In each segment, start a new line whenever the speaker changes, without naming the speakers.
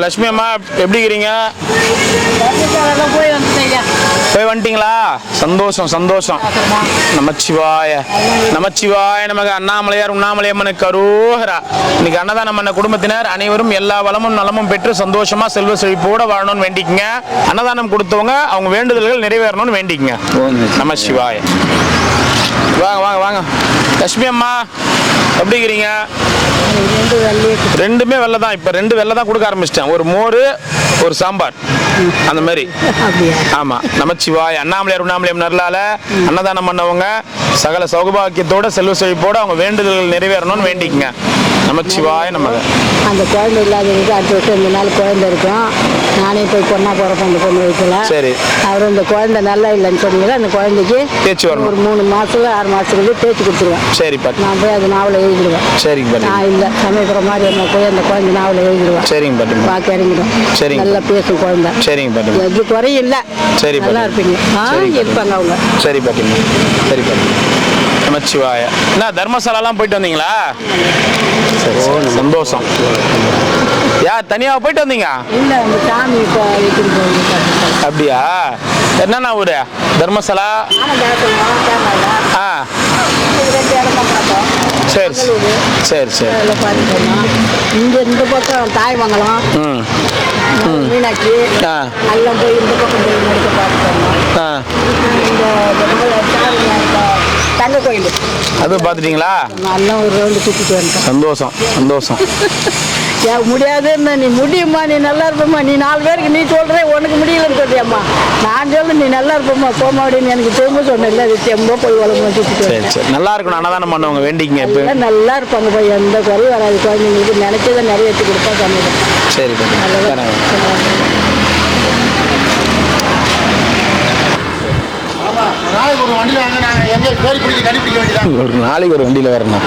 லட்சுமி அம்மா எப்படி இருக்கிறீங்க? போய் வந்துட்டீங்களா? சந்தோஷம் சந்தோஷம். நமச்சிவாய நமச்சிவாய நமக்கு அண்ணாமலையார் உண்ணாமலையம்மனுக்கு அரோகரா. இன்னைக்கு அன்னதானம் பண்ண குடும்பத்தினர் அனைவரும் எல்லா வளமும் நலமும் பெற்று சந்தோஷமா செல்வ செழிப்போட வாழணும்னு வேண்டிக்குங்க. அன்னதானம் கொடுத்தவங்க அவங்க வேண்டுதல்கள் நிறைவேறணும்னு வேண்டிக்குங்க. நமச்சிவாய. வாங்க வாங்க வாங்க. லட்சுமி அம்மா எப்படி இருக்கிறீங்க? ரெண்டுமே வெள்ளை தான். இப்போ 2 வெள்ளை தான் கொடுக்க ஆரம்பிச்சிட்டேன். ஒரு மோர் ஒரு சாம்பார் அந்த மாதிரி. ஆமா. நமச்சிவாய. அண்ணாமலையார் உண்ணாமலையம் நல்லால அன்னதானம் பண்ணவங்க சகல சௌபாக்கியத்தோட செல்வ செழிப்போட அவங்க வேண்டுதல்கள் நிறைவேறணும்னு வேண்டிக்குங்க. நமச்சிவாய. நமக்கு
அந்த குழந்தை இல்லாதவங்களுக்கு அடுத்த வருஷம் 2 நாள் குழந்தை இருக்கும். நானே போய் பொண்ணா போறப்ப அந்த பொண்ணு வைக்கலாம்.
சரி.
அவர் இந்த குழந்தை நல்லா இல்லைன்னு சொன்னீங்கன்னா அந்த குழந்தைக்கு
தேய்ச்சி வரணும்.
ஒரு 3 மாசத்துல 6 மாசத்துக்கு தேய்ச்சி கொடுத்துருவேன்.
சரி பாட்டி.
நான் போய் அது நாவலை எழுதிடுவேன்.
சரிங்க பாட்டி.
நான் இல்லை சமயப்புற மாதிரி என்ன போய் அந்த குழந்தை நாவலை எழுதிடுவேன்.
சரிங்க பாட்டி.
பாக்கி இறங்கிடும்.
சரிங்க.
நல்லா பேசும் குழந்தை.
சரிங்க பாட்டி.
எது குறையும் இல்லை.
சரி
நல்லா இருப்பீங்க. இருப்பாங்க அவங்க.
சரி பாட்டி. சரி பாட்டி. நமச்சிவாய. என்ன தர்மசாலாலாம் போயிட்டு வந்தீங்களா? சரி சந்தோஷம். யார் தனியாக போயிட்டு வந்தீங்க?
இல்லை அந்த சாமி
அப்படியா? என்னண்ணா ஊரு? தர்மசாலா. ஆ சரி சரி சரி.
இங்கே இந்த பக்கம் தாய்மங்கலம் மீனாட்சி எல்லாம் போய் இந்த பக்கம் போய் நடிக்க பார்த்துட்டோம். இந்த தங்க கோயில்
அது பார்த்துட்டீங்களா?
நல்லா ஒரு ரவுண்டு சுற்றிட்டு வந்துட்டோம்.
சந்தோஷம் சந்தோஷம்.
முடியாதுன்னு நீ முடியுமா, நீ நல்லா இருப்பம்மா, நீ 4 பேருக்கு நீ சொல்ற உனக்கு முடியலன்னு சொல்றியம்மா. நான் சொல்ல நீ நல்லா இருப்பம்மா போமா அப்படின்னு எனக்கு திரும்ப சொன்னேன். அது ரொம்ப போய் வளர்ந்து சுற்றிட்டு.
சரி சரி. நல்லா இருக்கணும். அன்னதானம் பண்ணவங்க வேண்டிங்க. இப்போ
நல்லா இருப்பாங்க போய் எந்த குறையும் வராது. குழந்தைங்களுக்கு நினைச்சதை நிறைய எடுத்து கொடுப்பா சமையல்.
சரி ஒரு நாளைக்கு ஒரு வண்டியில் வரணும்.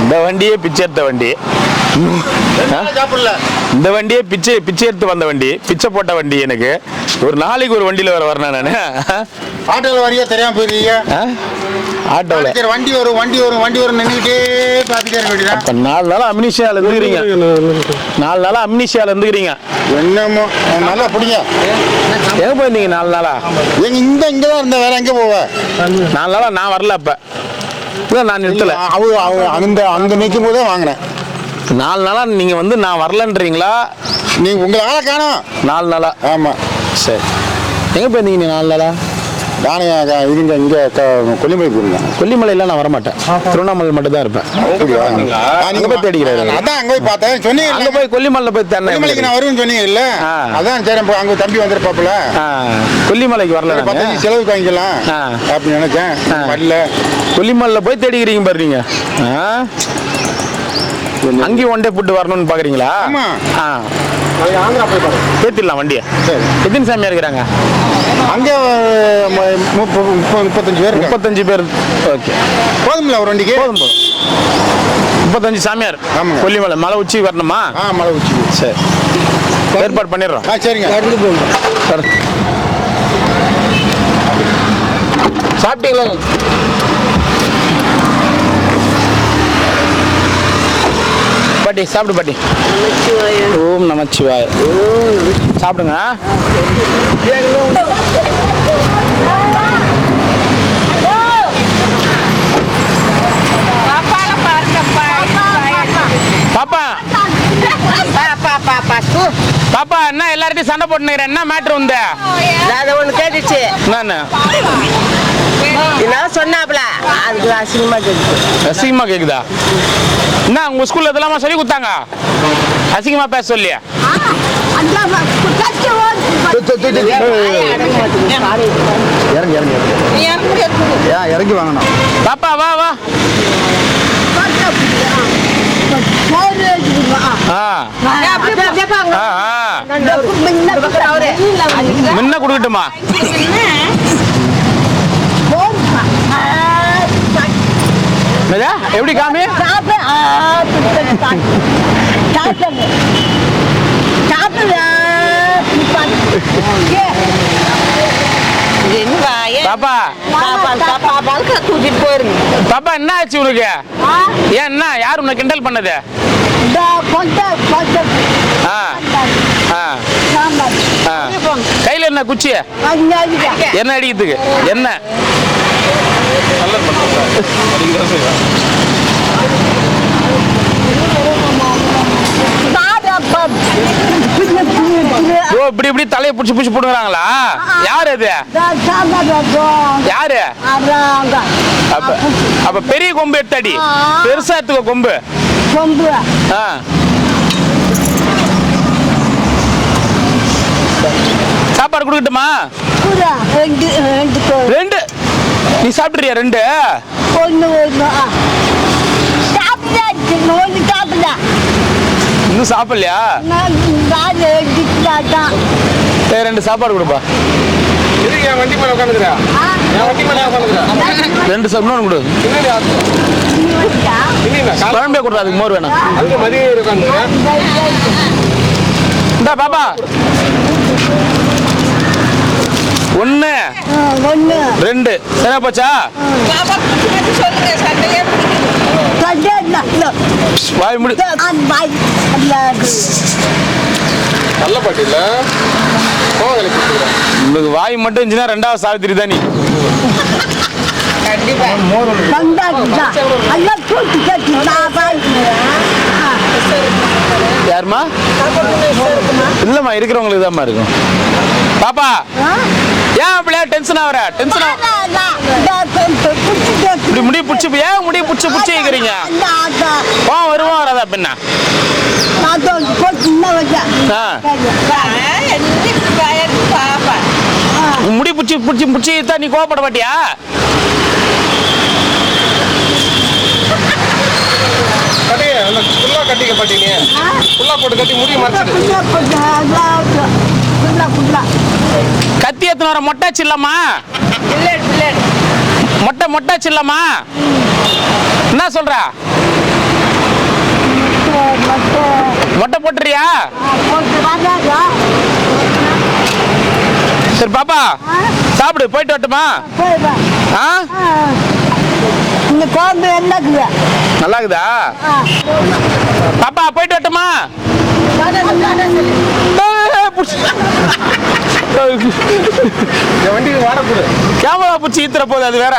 இந்த வண்டியே பிச்சை எடுத்த வண்டி. இந்த வண்டியே பிச்சை எடுத்து வந்த வண்டி, பிச்சை போட்ட வண்டி. எனக்கு ஒரு நாளைக்கு ஒரு வண்டியில் வரணும். நான்
ஆட்டோவில் வரியா தெரியாம போயிருக்கீங்க.
ஆட்டோவில்
வண்டி வரும் நின்றுக்கிட்டே பார்த்துட்டே இருக்க வேண்டியதான்.
இப்போ 4 நாளாக அம்னிஷியாவில் இருந்துக்கிறீங்க. 4 நாளாக அம்னிஷியாவில் இருந்துக்கிறீங்க.
என்னமோ நல்லா பிடிங்க.
எங்கே போயிருந்தீங்க 4 நாளா?
இங்கே தான் இருந்த வேற எங்கே போவேன்?
4 நாளாக நான் வரல. அப்போ நான் நிறுத்தலை.
அங்கே நிற்கும் போதே வாங்கினேன்.
4 நாளாக நீங்கள் வந்து நான் வரலன்றீங்களா?
நீங்கள் உங்களை ஆளை காணும்.
4 நாளாக?
ஆமாம்.
சரி. எங்கே போயிருந்தீங்க நீ 4 நாளா?
நானே இங்கே கொல்லிமலை போயிருந்தேன்.
கொல்லிமலையில் நான் வரமாட்டேன். திருவண்ணாமலை மட்டும் தான் இருப்பேன்.
நீங்கள் போய் தேடிக்கிறாரு. அதான் அங்கே போய் பார்த்தேன். சொன்னீங்க
அங்கே போய் கொல்லிமலையில் போய்
கொல்லிமலைக்கு நான் வருவேன்னு சொன்னீங்க இல்லை? அதான் சரி அங்கே தம்பி வந்துருப்பாப்புல.
கொல்லிமலைக்கு வரல.
15 செலவுக்கு வாங்கிக்கலாம் அப்படின்னு நினைச்சேன். வரல.
கொல்லிமலையில் போய் தேடிக்கிறீங்க பாருங்க. அங்கேயும் ஒன் டே புட்டு வரணும்னு பார்க்குறீங்களா?
ஆந்திரா போய் பாருங்க.
ஏற்றிடலாம் வண்டியை. எத்தனை சாமியாக இருக்கிறாங்க
அங்கே? 35 பேர்.
35 பேர். ஓகே
போதும்ல ஒரு வண்டிக்கு?
போதும் 35 சாமியார். கொல்லிமலை மலை உச்சி வரணுமா?
மலை உச்சி.
சரி ஏற்பாடு பண்ணிடுறோம்.
சரிங்க.
சாப்பிட்டீங்களா? பாட்டி சாப்பிடு பாட்டி. ஓம் நமச்சிவாய. சாப்பிடுங்க. பாப்பா என்ன எல்லார்ட்டையும் சண்டை போட்டுக்கிறேன்? என்ன மேட்ரு வந்து?
ஒண்ணு கேட்டுச்சு.
என்ன
சொன்னாப்ல அதுக்கு அசிங்கமா கேக்குது.
அசிங்கமா கேக்குதா? என்ன உங்க ஸ்கூல்ல இதெல்லாம் சொல்லி கொடுத்தாங்க? அசிங்கமா பேச சொல்லியா?
இறங்கி வாங்கணும்.
பாப்பா வா வா. முன்ன கொடுக்கட்டுமா? எப்படி காமி? பாப்பா பாப்பா என்ன ஆச்சு உனக்கு? ஏன் என்ன யார் உன்னை கிண்டல் பண்ணது? குச்சி என்ன அடிக்கிறதுக்கு என்ன ஓ இப்படி இப்படி தலையை பிடிச்சி பிடிச்சி போடுறாங்களா? யாரு அது? யாரு? அப்ப பெரிய கொம்பு எடுத்தாடி, பெருசா எடுத்துக்கோ கொம்பு. சாப்பாடு கொடுக்கட்டுமா? ரெண்டு நீ சாப்பிடுறியா? ரெண்டு இன்னும் சாப்பிடலையா? ரெண்டு சாப்பாடு கொடுப்பா.
வண்டி மேல உட்காந்துக்கிறா, வண்டி மேல உட்காந்துக்கிறா.
ரெண்டு சாப்பிடணும் கொடு. குழம்பே கொடுறா, அதுக்கு மோர் வேணும்.
அதுக்கு மதியம் உட்காந்துக்கிறா.
இந்தா பாப்பா, ஒன்னு ரெண்டு சரியா போச்சா? வாய் முடி.
நல்ல பாட்டு இல்ல,
உங்களுக்கு வாய் மட்டும் இருந்துச்சுன்னா ரெண்டாவது சாவித்திரி தான் நீ. யாருமா? இல்லம்மா, இருக்கிறவங்களுக்கு தான்மா இருக்கும். பாப்பா ஏன் அப்படியே டென்ஷன் ஆகுற? டென்ஷன் இப்படி முடி பிடிச்சி ஏன் முடி பிடிச்சி பிடிச்சி வைக்கிறீங்க? வருவான் வராதா பின்ன? முடி பிடிச்சி பிடிச்சி பிடிச்சி தான் நீ கோவப்பட மாட்டியா?
கட்டிக்க பாட்டீங்க, புல்லா போட்டு கட்டி முடிய மறைச்சிட்டு.
கத்தி எத்தனை வர மொட்டாச்சு இல்லம்மா? மொட்டாச்சு இல்லம்மா? என்ன சொல்ற? மொட்டை போட்டுறியா? சரி பாப்பா சாப்பிடு, போயிட்டு வரட்டுமா? நல்லா இருக்குதா பாப்பா? போயிட்டு வரட்டுமா?
வண்டிக்கு வாடகை
கேமரா பிடிச்சி ஈத்துற போகுது, அது வேற.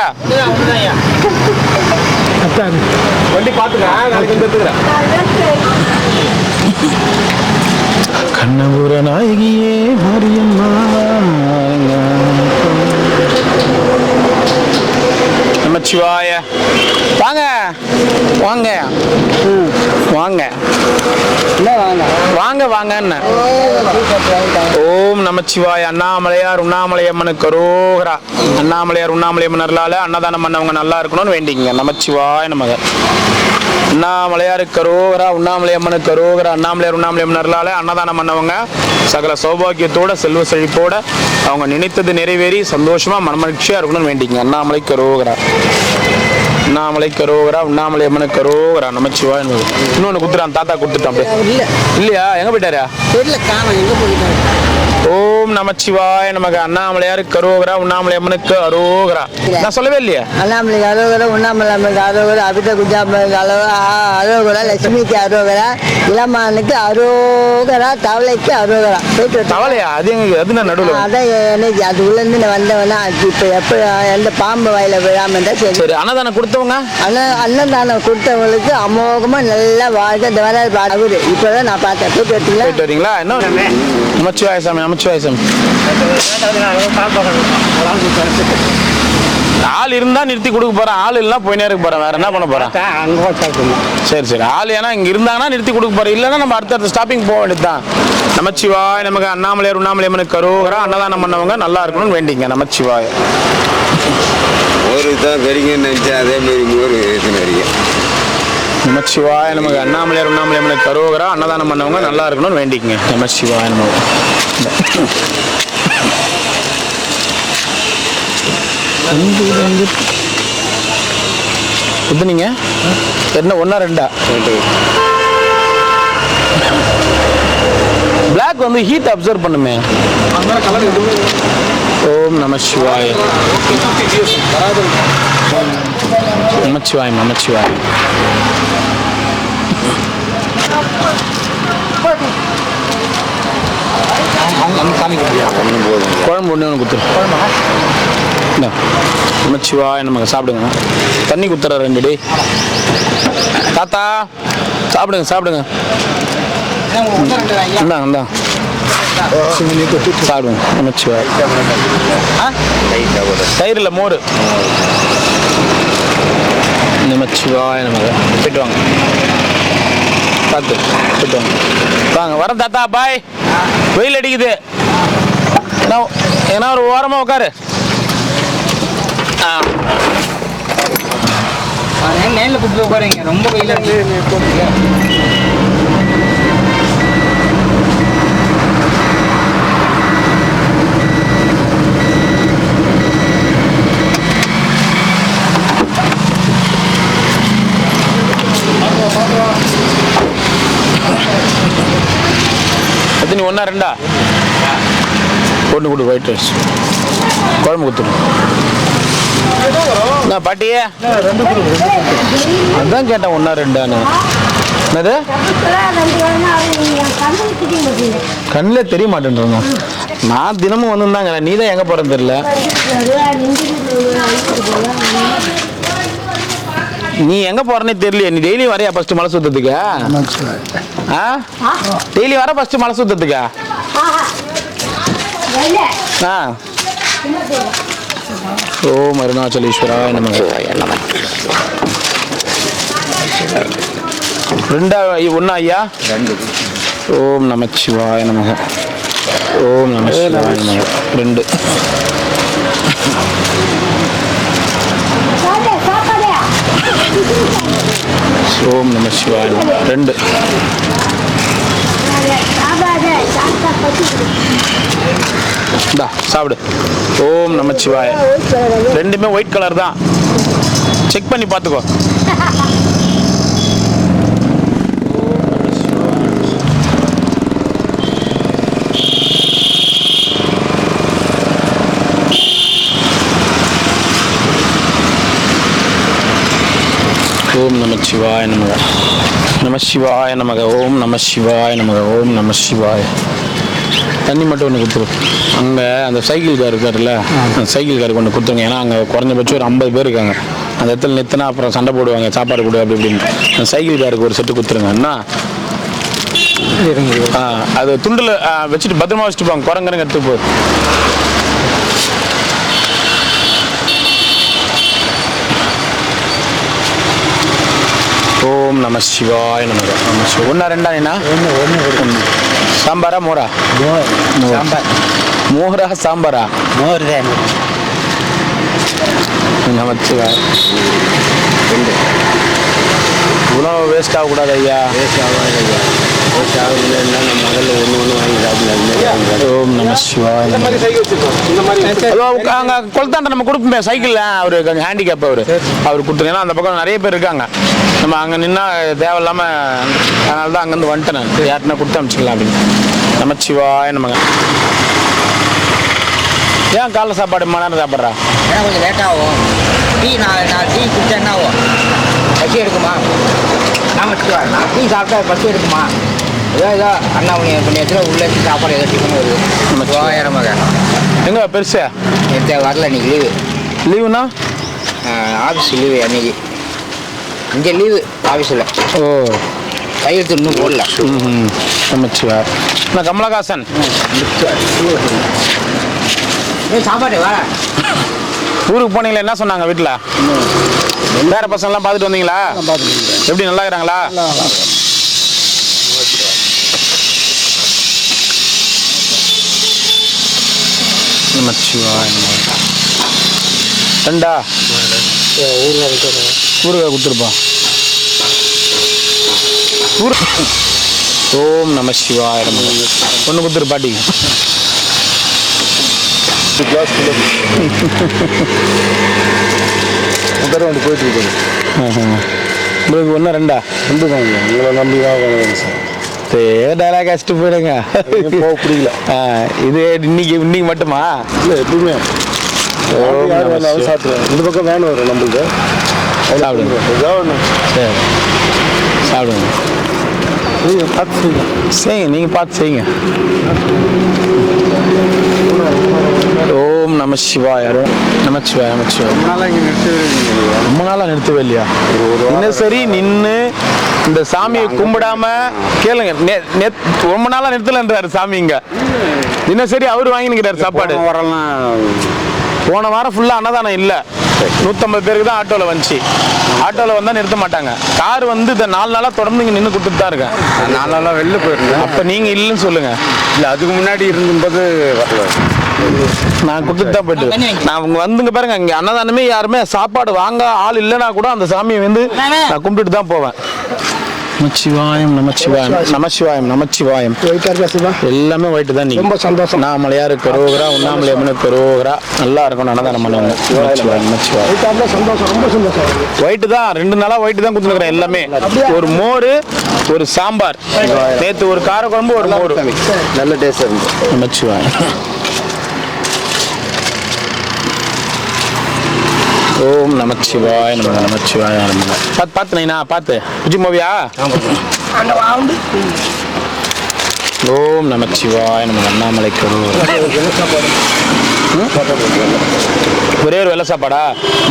வண்டி பாத்துக்க, நாளைக்கு வந்து எடுத்துக்கிறேன்.
கண்ணபுர நாயகியே மாரியம்மா, நமச்சிவாய. வாங்க வாங்க வாங்க வாங்க வாங்க. ஓம் நமச்சிவாய. அண்ணாமலையார் உண்ணாமலையம்மனுக்கு அரோகரா. அண்ணாமலையார் உண்ணாமலையம்மன் அருளால அன்னதானம் பண்ணவங்க நல்லா இருக்கணும்னு வேண்டிங்க. நமச்சிவாய நமக. அண்ணாமலையாருக்கு அரோகரா, உண்ணாமலையம்மனுக்கு அரோகரா. அண்ணாமலையார் உண்ணாமலையம்மன் அருளால அன்னதானம் பண்ணவங்க சகல சௌபாகியத்தோட செல்வ செழிப்போட அவங்க நினைத்தது நிறைவேறி சந்தோஷமா மனமகிழ்ச்சியா இருக்கணும்னு வேண்டிங்க. அண்ணாமலைக்கு அரோகரா, அண்ணாமலைக்கு அரோகரா, உண்ணாமலை அம்மனுக்கு அரோகரா. நமச்சிவாய. இன்னொன்னு குத்துறான், தாத்தா கொடுத்துட்டான். இல்லையா? எங்க போயிட்டாரா? ஓம் நமச்சிவாய நமக. அண்ணாமலையாருக்கு அரோகரா, உண்ணாமலை அம்மனுக்கு அரோகரா. நான் சொல்லவே இல்லையா?
அண்ணாமலை அரோகரா, உண்ணாமலை அம்மனுக்கு அரோகரா, அபித குஜாமனுக்கு அரோகரா, லட்சுமிக்கு அரோகரா, இளமானுக்கு அரோகரா, தவளைக்கு அரோகரா.
தவளையா? அது எங்க? அது நான் நடுவில்
அதான் எனக்கு அது உள்ள இருந்து நான் வந்தவனா. இப்ப எப்ப எந்த பாம்பு வாயில விழாம இருந்தா சரி.
சரி, அன்னதானம் கொடுத்தவங்க?
அன்னதானம் கொடுத்தவங்களுக்கு அமோகமா நல்லா வாழ்க்கை அவரு இப்பதான் நான் பார்த்தேன். போயிட்டு
வரீங்களா? என்ன நமச்சிவாய சாமி, நமச்சிவாய சாமி. ஆள் இருந்தா நிறுத்தி கொடுக்க போறேன், ஆள் இல்லைன்னா போயினே இருக்க போறேன். வேற என்ன பண்ண போறேன்? சரி சரி, ஆள் ஏன்னா இங்க இருந்தாங்கன்னா நிறுத்தி கொடுக்க போறேன், இல்லைன்னா நம்ம அடுத்தடுத்த ஸ்டாப்பிங் போக வேண்டியதுதான். நமச்சிவாய நமக்கு. அண்ணாமலையார் உண்ணாமலை அம்மனுக்கு அரோகரா. அன்னதானம் பண்ணவங்க நல்லா இருக்கணும்னு வேண்டிங்க. நமச்சிவாய.
ஒரு தான் பெரியங்கன்னு நினைச்சேன், அதே மாதிரி மோர்
நமச்சிவாய நமக்கு. அண்ணாமலையார் உண்ணாமலை அம்மனுக்கு அரோகரா. அன்னதானம் பண்ணவங்க நல்லா இருக்கணும்னு வேண்டிக்கங்க. நமச்சிவாய நமக்கு. நீங்க என்ன ஒன்னா ரெண்டா? பிளாக் வந்து ஹீட் அப்சர்வ் பண்ணுமே. ஓம் நமச்சிவாய. நமச்சிவாய நமச்சிவாய. குழம்பு ஒன்று கொடுத்துரு. இந்தா நமச்சிவாய நமக்கு சாப்பிடுங்க. தண்ணி குத்துற 2 டே. தாத்தா சாப்பிடுங்க சாப்பிடுங்க. இந்தாங்க இந்தாங்க சாப்பிடுங்க. நமச்சிவாய. தயிர் இல்லை மோர். நமச்சிவாய நமக்கு. போயிட்டு வாங்க பார்த்து போயிட்டு வாங்க. வாங்க வரேன் தாத்தா பாய். வெயில் அடிக்குது. ஏன்னா ஒரு ஓரமாக உட்காரு.
நேரில் கூப்பிட்டு உட்காருங்க. ரொம்ப வெயில்
எத்தனை 1 2 ஒன்று கொடு. ஒயிட் ரைஸ் குழம்பு கொடுத்துரு. நான் பாட்டியே அதான் கேட்டேன் 1 2 என்னது கண்ணில் தெரிய மாட்டேன்றோம். நான் தினமும் வந்துருந்தாங்க. நீ தான் எங்கே போகிறேன்னு தெரியல. நீ எங்கே போகிறேன்னே தெரியலையே. நீ டெய்லி வரையா ஃபஸ்ட்டு மலை சுத்தத்துக்கு? டெய்லி வர ஃபஸ்ட்டு மலை சுத்தத்துக்கா? ஓம் அருணாச்சலேஸ்வராய நமக. 1 ஐயா. ஓம் நமச்சிவாய நமக. ஓம் நமச்சிவாய நமக. 2 ஓம் நமச்சிவாய 2 சாப்பிடு. ஓம் நமச்சிவாய. 2மே ஒயிட் கலர் தான். செக் பண்ணி பார்த்துக்கோ. ஓம் நமச்சிவாய நமக. நமசிவாய நமக. ஓம் நமசிவாய நமக. ஓம் நமசிவாய. தண்ணி மட்டும் ஒன்று கொடுத்துரு. அங்கே அந்த சைக்கிள் கார் இருக்காருல்ல, அந்த சைக்கிள் காருக்கு ஒன்று கொடுத்துருங்க. ஏன்னா அங்கே குறைஞ்சபட்சம் ஒரு 50 பேர் இருக்காங்க. அந்த இடத்துல நிறுத்தினா அப்புறம் சண்டை போடுவாங்க, சாப்பாடு கொடு அப்படி இப்படின்னு. அந்த சைக்கிள் காருக்கு ஒரு செட்டு கொடுத்துருங்க. என்ன அது துண்டில் வச்சுட்டு பத்திரமா வச்சுட்டு போவாங்க. குரங்குறங்க எடுத்து போகுது. ஓம் நம சிவாய நமக. நம சிவ. 1 2 1 சாம்பாரா மோரா?
சாம்பார்.
மோரா சாம்பாரா?
மோர் தான்.
நமச்சிவாய. உணவு வேஸ்ட் ஆகக்கூடாது ஐயா.
வேஸ்ட் ஆகாது ஐயா. வேஸ்ட் ஆகுதுன்னா நம்ம முதல்ல ஒன்று வாங்கி சாப்பிடலாம்.
ஓம் நம சிவாய. அங்கே கொளுத்தாண்ட நம்ம கொடுப்போமே சைக்கிளில். அவரு கொஞ்சம் ஹேண்டிகேப். அவர் கொடுத்துருங்க. ஏன்னா அந்த பக்கம் நிறைய பேர் இருக்காங்க. நம்ம அங்கே நின்னா தேவையில்லாமல். அதனால தான் அங்கேருந்து வந்துட்டேன் நான். யார்ட்டுனா கொடுத்து அனுப்பிச்சிக்கலாம் அப்படின்னு. நமச்சிவாய நமங்க. ஏன் காலைல சாப்பாடு மணி நேரம் சாப்பிட்றா?
ஏன்னா கொஞ்சம் லேட்டாகும். டீ நான் டீ குடிச்சா என்ன ஆகும்? பசி எடுக்குமா? நான் டீ சாப்பிட்டா பசி எடுக்குமா? ஏதோ அண்ணாமணி புண்ணியத்தில் உள்ளே சாப்பாடு ஏதோ டிஃபன் வருது. நம்ம 1000 மக
எங்க பெருசா
வரல. இன்னைக்கு லீவு.
லீவுனா
office leave. அன்னைக்கு இங்கே லீவு ஆஃபீஸில்.
ஓ
கையெழுத்து இன்னும் போடல.
நமச்சிவா. நான் கமலஹாசன்.
சாப்பாடு வா.
ஊருக்கு போனீங்களா? என்ன சொன்னாங்க வீட்டில்? வேற பசங்கள்லாம் பார்த்துட்டு வந்தீங்களா? எப்படி நல்லா இருக்கிறாங்களா? நமச்சிவாய. 2 ஊருக்காக கொடுத்துருப்பான். ஓம் நம சிவாய. 1 கொடுத்துரு பாட்டி.
போயிட்டு இருக்கு.
உங்களுக்கு 1 2
ரெண்டு தான் உங்களை நம்பி தான் சார்.
டைலாக் அடிச்சுட்டு போயிடுங்க.
போக பிடிக்கல.
இது இன்னைக்கு மட்டுமா?
இல்லை எப்பவுமே சாப்பிடுவேன். இந்த பக்கம் வேணும் வரும் நம்மளுக்கு.
சாப்பிடுங்க. சரி சாப்பிடுங்க.
நீங்கள் பார்த்து செய்யுங்க.
செய்யுங்க. நீங்கள் பார்த்து செய்யுங்க. நம சிவாய நமச்சிவாய நமச்சிவாய. ரொம்ப நாளாக நிறுத்தவே இல்லையா? தினசரி நின்று இந்த சாமியை கும்பிடாம கேளுங்க. ரொம்ப நாளா நிறுத்தலன்றாரு சாமி. இங்க தினசரி அவரு வாங்கி நிற்கிறாரு சாப்பாடு. போன வாரம் ஃபுல்லா அன்னதானம் இல்லை. 150 பேருக்கு தான் ஆட்டோவில் வந்துச்சு. ஆட்டோவில் வந்தால் நிறுத்த மாட்டாங்க. கார் வந்து இந்த 4 நாளாக தொடர்ந்து இங்கே நின்று கொடுத்துட்டு தான் இருக்கேன்.
4 நாளாக வெளில போயிருந்தேன்.
அப்போ நீங்கள் இல்லைன்னு சொல்லுங்க.
இல்லை, அதுக்கு முன்னாடி இருந்தபோது வரல.
நான் கொடுத்துட்டு தான் போயிட்டு நான் அவங்க வந்துங்க பாருங்க. இங்கே அன்னதானமே யாருமே சாப்பாடு வாங்க ஆள் இல்லைன்னா கூட அந்த சாமியை வந்து நான் கும்பிட்டுட்டு தான் போவேன். நமச்சிவாயம் நமச்சிவாயம் நமச்சிவாயம் நமச்சிவாயம். எல்லாமே ஒயிட்டு தான். நீ ரொம்ப சந்தோஷம். உண்ணாமலையாரு கரோகரா, உண்ணாமலை அம்மனுக்கு கரோகரா. நல்லா இருக்கும் அன்னதானம் பண்ணுவாங்க. நமச்சிவாயம் நமச்சிவாயம்.
சந்தோஷம், ரொம்ப சந்தோஷம்.
ஒயிட்டு தான் 2 நாளா ஒயிட்டு தான் கொடுத்துருக்குறேன். எல்லாமே ஒரு மோர், ஒரு சாம்பார், நேற்று ஒரு காரக்குழம்பு, ஒரு மோர்.
நல்ல டேஸ்ட் இருந்து.
நமச்சிவாயம். ஓம் நமச்சிவாய நம நமச்சிவாய நம. பார்த்து நைனா பார்த்து விஜய் மூவியா? ஓம் நமச்சிவாய நம. அண்ணாமலைக்கு ஒரே ஒரு வெள்ளை சாப்பாடா?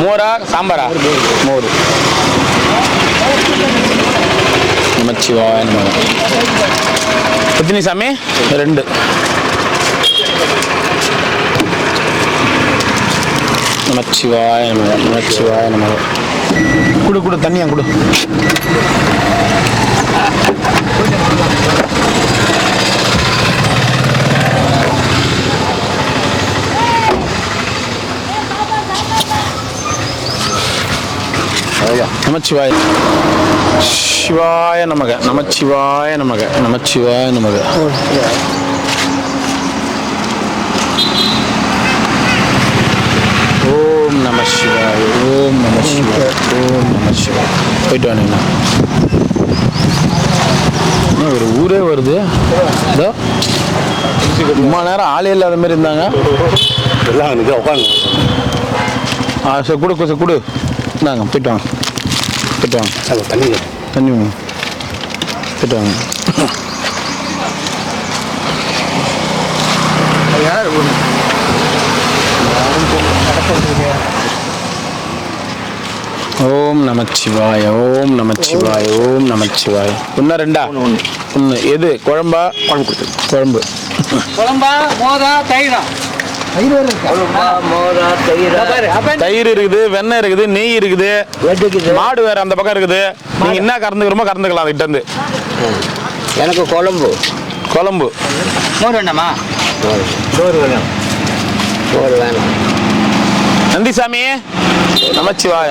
மோரா சாம்பாரா? மோர். நமச்சிவாய நம. எத்தனை சாமி? 2. நமச்சிவாய நம நமச்சிவாய நம. குடு குடு தண்ணியா குடு. நமச்சிவாய சிவாய நமக நமச்சிவாய நமக நமச்சிவாய நமக. ஓம் நம சிவாய ஓம் நம சிவாய ஓம் நம சிவாய. போயிட்டு வாங்க. ஒரு ஊரே வருது. இதோ ரொம்ப நேரம் ஆளே இல்லாத மாதிரி இருந்தாங்க.
எல்லாம் உட்காந்து.
சரி கொடு கொஞ்சம் கொடு. இந்தாங்க போயிட்டு வாங்க. போயிட்டு வாங்க.
தண்ணி
தண்ணி வாங்க. போயிட்டு வாங்க. ஓம் நமச்சிவாய ஓம் நமச்சிவாய ஓம் நமச்சிவாய. ஒன்றா 2? 1. எது குழம்பா? குழம்பு.
குழம்பா மோரா தயிரா?
தயிர் இருக்குது, வெண்ணெய் இருக்குது, நெய் இருக்குது, மாடு வேற அந்த பக்கம் இருக்குது. நீங்க என்ன கறந்துக்கிறோமோ கறந்துக்கலாம். அதுக்கிட்ட இருந்து
எனக்கு குழம்பு.
குழம்பு.
மோர் வேண்டாமா? மோர் வேணும். மோர் வேணும்.
நந்திசாமி நமச்சிவாய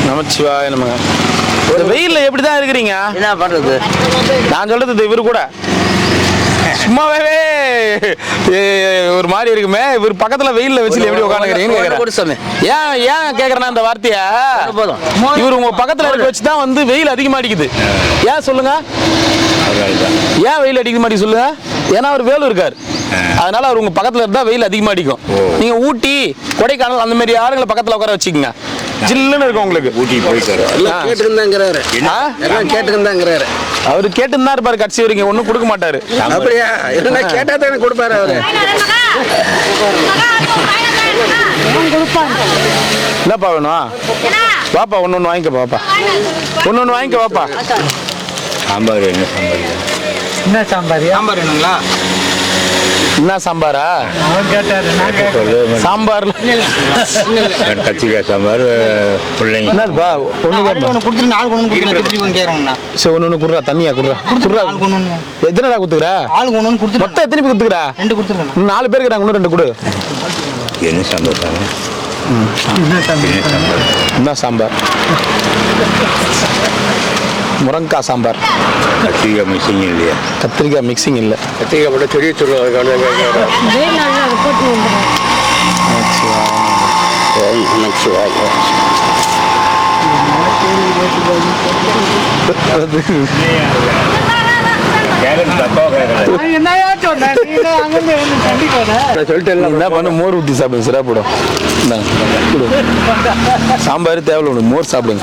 நமச்சிவாய நம. இந்த வெயில்ல எப்படிதான் இருக்கிறீங்க?
என்ன பண்றது?
நான் சொல்றது இவரு கூட சும்மாவே ஒரு மாதிரி இருக்குமே. இவர் பக்கத்துல வெயில்ல வச்சு எப்படி உட்காந்துக்கிறீங்கன்னு ஏன் கேக்குறேன்னா இந்த வார்த்தைய. இவர் உங்க பக்கத்துல இருக்க வச்சுதான் வந்து வெயில் அதிகமா அடிக்குது. ஏன் சொல்லுங்க? ஏன் வெயில் அடிக்க மாட்டேங்குது சொல்லுங்க? ஏன்னா அவர் வேலூர் இருக்காரு. அதனால அவர் உங்க பக்கத்துல இருந்தா வெயில் அதிகமா அடிக்கும். நீங்க ஊட்டி, கொடைக்கானல் அந்த மாதிரி ஆளுங்களை பக்கத்துல உட்கார வச்சுக்கோங்க. ஜில்லுன்னு இருக்கும் உங்களுக்கு.
ஊட்டி போயிட்டாரு.
கேட்டுருந்தாங்கிறாரு. கேட்டுருந்தாங்கிறாரு.
அவரு கேட்டுதான் இருப்பாரு. கட்சி வரைக்கும் ஒன்னும் கொடுக்க மாட்டாரு.
அப்படியா? கேட்டா தானே கொடுப்பாரு அவரு.
என்னப்பா வேணும்? வாப்பா ஒன்னு வாங்கிக்க பாப்பா. ஒன்னு வாங்கிக்க வாப்பா.
சாம்பார் என்ன சாம்பார்?
என்ன சாம்பார்? சாம்பார் வேணுங்களா?
என்ன சாம்பாரா? சாம்பார்
கத்திரிக்காய் சாம்பார் பிள்ளைங்க.
என்னப்பா ஒண்ணு
கொடுத்துட்டு 4 கொண்டு கேட்கறோம்ண்ணா.
சரி ஒன்னு குடுறா. தண்ணியா குடுறா. குடுறா. எத்தனை குத்துக்கிற?
ஆளுக்கு ஒன்று கொடுத்துட்டு
மொத்தம் எத்தனை பேர் குத்துக்கிற?
2 கொடுத்துருக்கேன்.
4 பேர் இருக்கிறாங்க. இன்னும் 2 கொடு.
என்ன சாம்பார்?
என்ன சாம்பார்? முருங்கைக்காய் சாம்பார்.
கத்திரிக்காய் மிக்சிங் இல்லையா?
கத்திரிக்காய் மிக்சிங் இல்லை.
கத்திரிக்காய் போட்டு தெரிய சொல்லுவாங்க.
என்ன பண்ண? மோர் ஊற்றி சாப்பிடுங்க. சிறா போடும். சாம்பார் தேவையில்ல. ஒன்று மோர் சாப்பிடுங்க.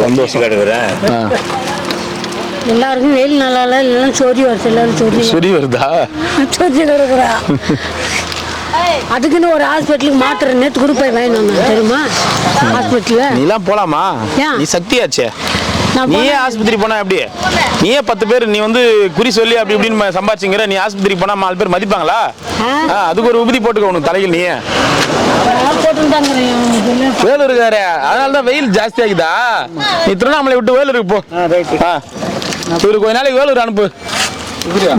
சந்தோஷம் கிடைக்கிறேன்.
எல்லாருக்கும் வெயில் நல்லா இல்லை. இல்லைன்னா சொறி வருது. எல்லாரும் சொறி
சொறி வருதா?
சொறி கிடக்குறா.
அதுக்குன்னு ஒரு ஹாஸ்பிட்டலுக்கு மாத்திரை நேற்று கூட போய் வாங்கிட்டு வந்தேன் தெரியுமா ஹாஸ்பிட்டலில்.
நீலாம் போலாமா?
ஏன்?
நீ சக்தியாச்சே.
நான்
நீயே ஆஸ்பத்திரி போனா எப்படி? நீயே 10 பேர் நீ வந்து குறி சொல்லி அப்படி இப்படின்னு சம்பாதிச்சுங்கிற, நீ ஆஸ்பத்திரி போனா 4 பேர் மதிப்பாங்களா? அதுக்கு ஒரு உபதி போட்டுக்க உனக்கு தலையில் நீயே. வேலூருக்காரு அதனால தான் வெயில் ஜாஸ்தி ஆகுதா? நீ திருவண்ணாமலை விட்டு வேலூருக்கு போ. இவருக்கு கொஞ்ச நாளைக்கு வேலூர் அனுப்பு.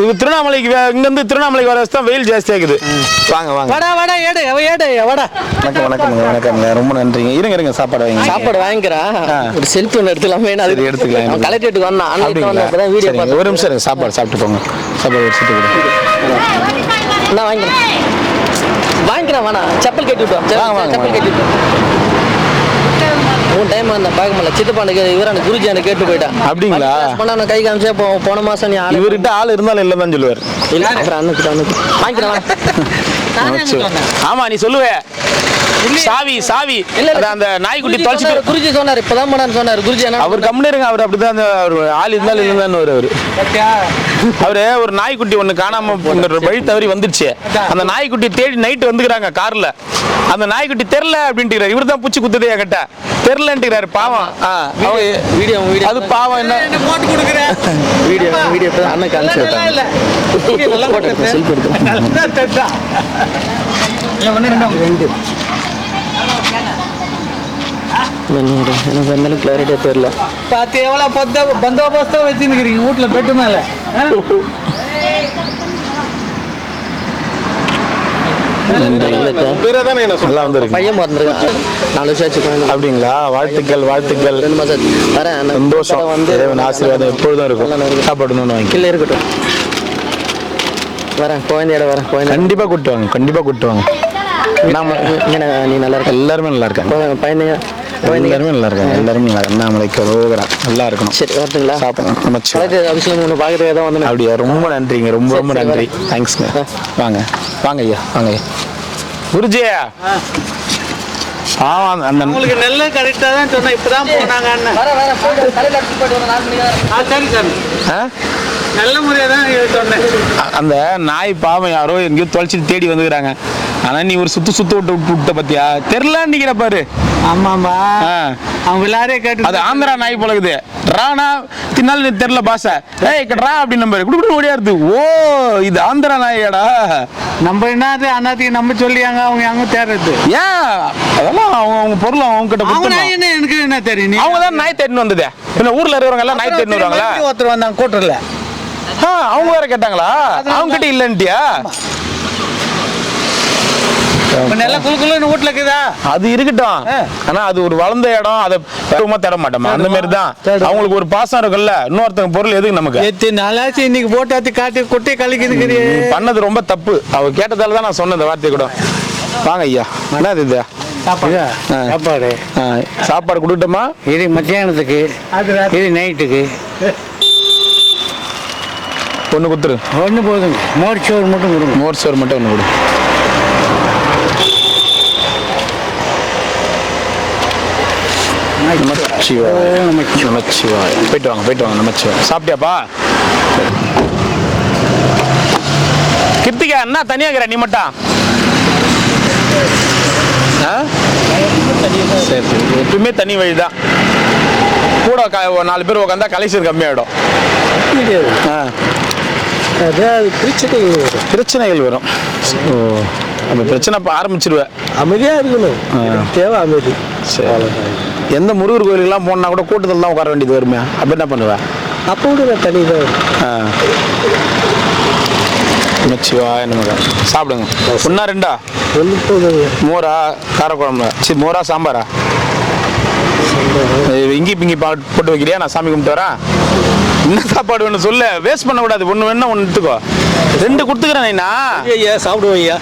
இது திருவண்ணாமலைக்கு இங்கிருந்து திருவண்ணாமலைக்கு வர தான் வெயில் ஜாஸ்தி ஆகுது. வாங்க வாங்க.
வாடா ஏடு வாடா.
வணக்கம் வணக்கம்ங்க வணக்கம்ங்க. ரொம்ப நன்றிங்க. இருங்க சாப்பாடு வாங்க.
சாப்பாடு வாங்கிக்கிறேன். ஒரு செல்ஃபி ஒன்று எடுத்துக்கலாமே.
அது எடுத்துக்கலாம்.
கலெக்டரேட்டுக்கு வந்தான் வீடியோ
பார்த்து ஒரு நிமிஷம் இருங்க. சாப்பாடு சாப்பிட்டு போங்க. சாப்பாடு வச்சுட்டு
நான் வாங்கிக்கிறேன் வேணா. செப்பல் கட்டி விட்டோம். செப்பல் கட்டி விட்டோம். மூணு டைம் அந்த பார்க்க முடியல. சித்தப்பானுக்கு இவரான குருஜி எனக்கு கேட்டு போயிட்டான்.
அப்படிங்களா?
நான் கை காமிச்சா போன மாசம் நீ
இவர்கிட்ட ஆள் இருந்தாலும் இல்லை தான் சொல்லுவார்.
இல்லை அப்புறம் அண்ணுக்கு வாங்கிக்கிறேன்.
ஆமா நீ சொல்லுவே. சாவி இல்ல அந்த நாய்க்குட்டி தொலைச்சிட்டு
குருஜி சொன்னார். இப்பதான் போனான்னு சொன்னார் குருஜி.
அவர் கம்முனு இருங்க. அவர் அப்படிதான் அந்த ஆள் இருந்தாலும் இல்லைன்னு அவரு ஒரு நாய்க்குட்டி ஒண்ணு காணாம வழி தவறி வந்துருச்சு. அந்த நாய்க்குட்டி தேடி நைட் வந்துக்கிறாங்க கார்ல. அந்த நாய்க்குட்டி தெரியல அப்படின்ட்டு இவர் தான் பூச்சி குத்துதே என்கிட்ட தெரியலன்ட்டுறாரு. பாவம்.
வீடியோ
அது பாவம். என்ன
போட்டு கொடுக்குறேன். வீடியோ
அண்ணன் காமிச்சு விட்டாங்க.
எனக்கு எந்த கிளாரிட்டியா தெரியல.
பார்த்து எவ்வளோ பந்தோபஸ்தா வச்சுருக்கிறீங்க வீட்டில் பெட்டு மேலே.
நல்லா வந்துருக்கு.
பையன் பிறந்திருக்கான். 4 வருஷம் ஆச்சு.
அப்படிங்களா? வாழ்த்துக்கள் 2
மாசம் வரேன்.
சந்தோஷம். ஆசீர்வாதம் எப்பொழுதும் இருக்கும். சாப்பாடு ஒன்று வாங்கி
கீழே இருக்கட்டும். வரேன் குழந்தையோட வரேன்.
கண்டிப்பா கூட்டு வாங்க.
நீ நல்லா இருக்க.
எல்லாருமே நல்லா இருக்காங்க.
பையனையா
எல்லாருமே நல்லா இருக்காங்க. அண்ணாமலைக்கு நல்லா இருக்கணும்.
சரி வரட்டுங்களா?
சாப்பிடுங்க.
அபிஷேகம் ஒன்று பார்க்குறதுக்கு தான் வந்து.
அப்படியா? ரொம்ப நன்றிங்க. ரொம்ப நன்றி. தேங்க்ஸ்ங்க. வாங்க ஐயா. குருஜி அந்த
உங்களுக்கு நெல்ல கரெக்டாக தான் சொன்னேன். இப்போதான் போனாங்க அண்ணன். சரி சார். நல்ல முறையாக தான் சொன்னேன்.
அந்த நாய் பாவம் யாரோ எங்கேயோ தொலைச்சிட்டு தேடி வந்துக்கிறாங்க. ஆனா நீ ஒரு சுத்து விட்ட பத்தியா தெரியலான்னு பாரு.
ஆமாம்பா அவங்க எல்லாரையும் கேட்டு
அது ஆந்திரா நாய் பழகுது. ராணா தின்னாலும் நீ தெரியல பாச ரா அப்படின்னு நம்பர் குடு ஓடியாருது. ஓ இது ஆந்திரா நாயாடா.
நம்ம என்னது அண்ணாத்தையும் நம்ம சொல்லியாங்க. அவங்க அங்க தேடுறது
ஏன்? அதெல்லாம் அவங்க பொருள் அவங்க கிட்ட
எனக்கு என்ன தெரியும்?
அவங்க தான் நாய் தேடின்னு வந்தது. பின்ன ஊர்ல இருக்கிறவங்க எல்லாம் நாய் தேடின்னு வருவாங்களா?
ஒருத்தர் வந்தாங்க கூட்டர்ல.
அவங்க வேற கேட்டாங்களா? அவங்க கிட்ட இல்லன்ட்டியா? அது இருக்கட்டும். ஆனா அது ஒரு வளர்ந்த இடம். அதை தேட மாட்டோமா? அந்த மாதிரி தான் அவங்களுக்கு ஒரு பாசம் இருக்குல்ல. இன்னொருத்தங்க பொருள் எதுக்கு நமக்கு?
நாளாச்சு இன்னைக்கு போட்டு காட்டி கொட்டி கழிக்குது.
பண்ணது ரொம்ப தப்பு. அவ கேட்டதால தான் நான் சொன்ன இந்த வார்த்தை கூட. வாங்க ஐயா. என்னது இது? சாப்பாடு கொடுக்கட்டுமா?
இது மத்தியானத்துக்கு, இது நைட்டுக்கு.
ஒன்று கொடுத்துரு.
ஒன்று போதுங்க. மோர் சோறு மட்டும் கொடுங்க.
மோர் சோறு மட்டும் ஒன்று கொடு. நமச்சிவாய். போயிட்டு வாங்க. நமச்சிவாய். சாப்பிட்டியாப்பா? கிருத்திகா என்ன தனியா இருக்கிற நீ மட்டும்? எப்பவுமே தனி வழிதான். கூட 4 பேர் உட்காந்தா கலெக்ஷன் கம்மியாயிடும். பிரச்சனைகள் வரும். அந்த பிரச்சனை ஆரம்பிச்சிருவேன்.
அமைதியா இருக்கணும். தேவை அமைதி.
எந்த முருகர் கோயிலுக்கெல்லாம் போனா கூட கூட்டத்தில் தான் உட்கார வேண்டியது வருமே. அப்ப என்ன பண்ணுவேன்?
அப்போ கூட தனி தான்.
நமச்சிவாய நமக. சாப்பிடுங்க. 1 2 மோரா காரக்குழம்பு. சரி மோரா சாம்பாரா? இங்கி பிங்கி போட்டு வைக்கிறியா? நான் சாமி கும்பிட்டு வரேன். என்ன சாப்பாடு வேணும் சொல்லு. வேஸ்ட் பண்ண கூடாது. ஒன்று வேணா ஒன்று எடுத்துக்கோ. 2 கொடுத்துக்கிறேன்.
ஐயா சாப்பிடுவோம் ஐயா.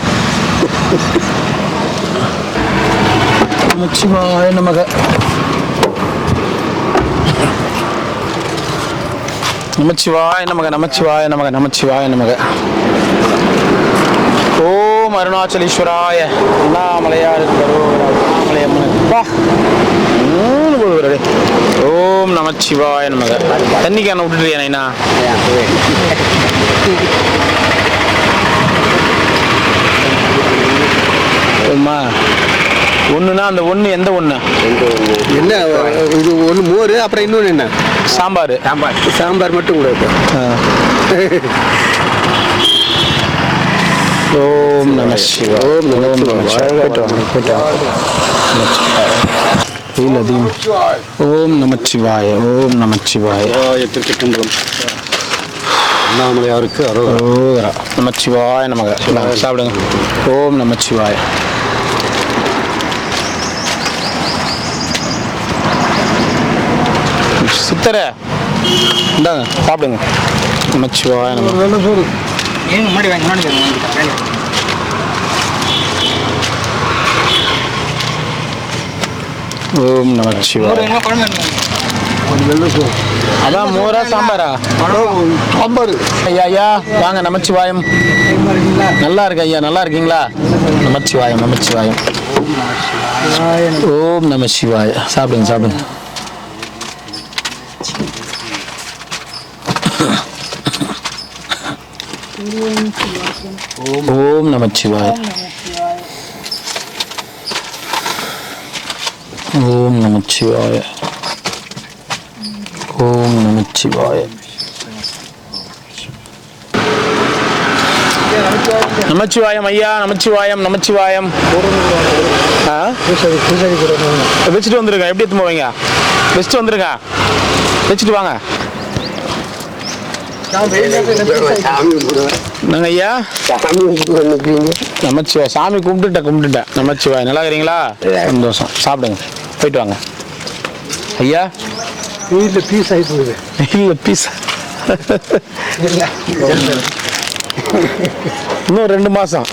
நமச்சிவாய நமக. நமச்சிவாய நமக. ஓம் அருணாச்சலேஸ்வராய அண்ணாமலையார் அண்ணாமலையம்மனுக்கு. ஓம் நமச்சிவாய நமக. தண்ணி கேன விட்டுறியா நைனா? போதுமா? ஒன்றுனா அந்த ஒன்று எந்த ஒன்று?
என்ன இது ஒன்று மோர், அப்புறம் இன்னொன்று என்ன?
சாம்பார்.
சாம்பார் மட்டும் கூட இருக்கு.
ஓம் நம சிவாய. ஓம் நம சிவாய. போயிட்டு வாங்க, போயிட்டு வாங்க. வெயில் அதிகம். ஓம் நமச்சிவாய. ஓம் நமச்சிவாய.
திருச்சிற்றம்பலம். அண்ணாமலையாருக்கு
அரோகரா. நமச்சிவாய நமக. சாப்பிடுங்க. ஓம் நமச்சிவாய. சித்தர இந்தாங்க சாப்பிடுங்க. நமச்சிவாய நமக.
முன்னாடி வாங்க, முன்னாடி வாங்க.
ஓம் நமச்சிவாய. அதான் மோரா சாம்பாரா?
சாம்பார்.
ஐயா ஐயா வாங்க. நமச்சிவாயம். நல்லா இருக்கு ஐயா, நல்லா இருக்கீங்களா? நமச்சிவாயம், நமச்சிவாயம். ஓம் நம சிவாய. சாப்பிடுங்க, சாப்பிடுங்க. ஓம் நமச்சிவாய. ஓம் நமச்சிவாய. ஓம் நமச்சிவாய. நமச்சிவாயம் ஐயா. நமச்சிவாயம், நமச்சிவாயம். வச்சுட்டு வந்துருங்க. எப்படி எடுத்து போவீங்க? வச்சுட்டு வந்துருங்க. வச்சுட்டு வாங்க. நாங்க ஐயா நமச்சிவாய். சாமி கும்பிட்டுட்டேன். நமச்சிவாய். நல்லா இருக்கிறீங்களா? சந்தோஷம். சாப்பிடுங்க, போயிட்டு வாங்க ஐயா.
வீட்டில் பீஸ் ஆகிட்டு.
இல்லை பீஸ் இன்னும் 2 மாதம்.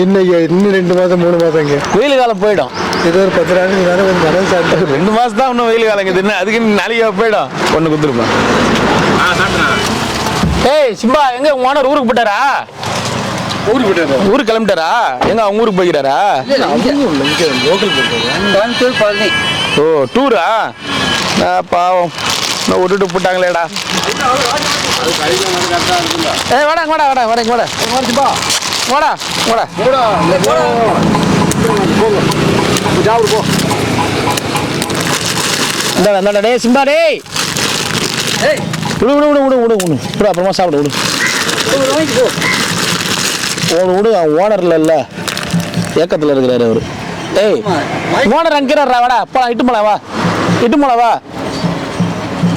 இன்னும் 2 மாதம் 3 மாதம்
வெயில் காலம் போயிடும்.
ஏதோ ஒரு 10 நாள் வேற கொஞ்சம் மரம் சாப்பிட்டு
2 மாதம் தான் இன்னும் வெயில் காலம். இது அதுக்கு நாளைக்கா போயிடும். ஒன்று கொடுத்துருப்பேன். ஏய் சிம்பா, எங்க உங்க ஓனர் ஊருக்கு போயிட்டாரா? ஊருக்கு கிளம்பிட்டாரா? எங்க அவங்க ஊருக்கு போய்கிறாரா? ஓ டூரா? பாவம் விட்டுட்டு போட்டாங்களேடா. ஏய் வாடா வாடா வாடா வாடா வாடா வாடா இந்தாடா. டேய் சிம்பா, டேய் விடு விடு விடு விடு விடு விடு. அப்புறமா சாப்பிடு. விடு விடு. ஓனர்ல இல்ல, ஏக்கத்தில் இருக்கிறாரு அவரு. ஏய் ஓனர் அங்கிறாரா? வாடா அப்பா. இட்டு போல வா, இட்டு போல வா.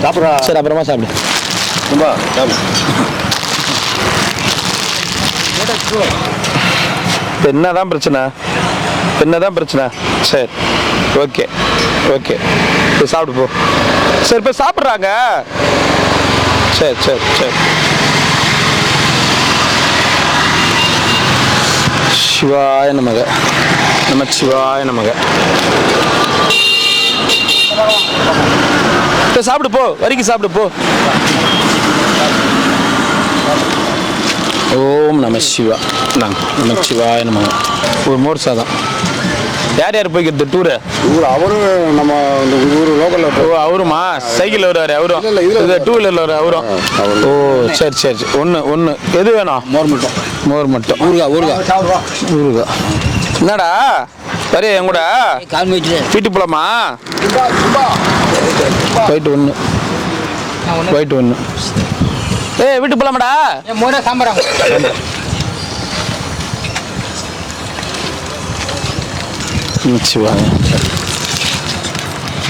சாப்பிட்றா. சரி அப்புறமா சாப்பிடு. என்னதான் பிரச்சனை? சரி ஓகே ஓகே, போய் சாப்பிடு போ. சரி போய் சாப்பிட்றாங்க. சரி சரி சரி. சிவாய நமக. நமச்சிவாய நமக. போய் சாப்பிடு போ. வரிக்கு சாப்பிடு போ. ஓம் நம சிவா. நமச்சிவாய நமக. ஒரு மோர் சாதம். யார் யார் போய்க்கிறது டூரு?
அவரும் நம்ம ஊர் லோக்கலில்.
ஓ அவருமா? சைக்கிளில் வருவார் அவரும்? இது 2 வீலரில் வர அவரும்? ஓ சரி சரி. ஒன்று எது வேணும்? மோர் மட்டும். ஊருகா. என்னடா சரி என் கூட வீட்டு போலாமா? போயிட்டு ஒன்று. ஏய் வீட்டு போலாமாடா?
சாம்பார்.
சிவாங்க.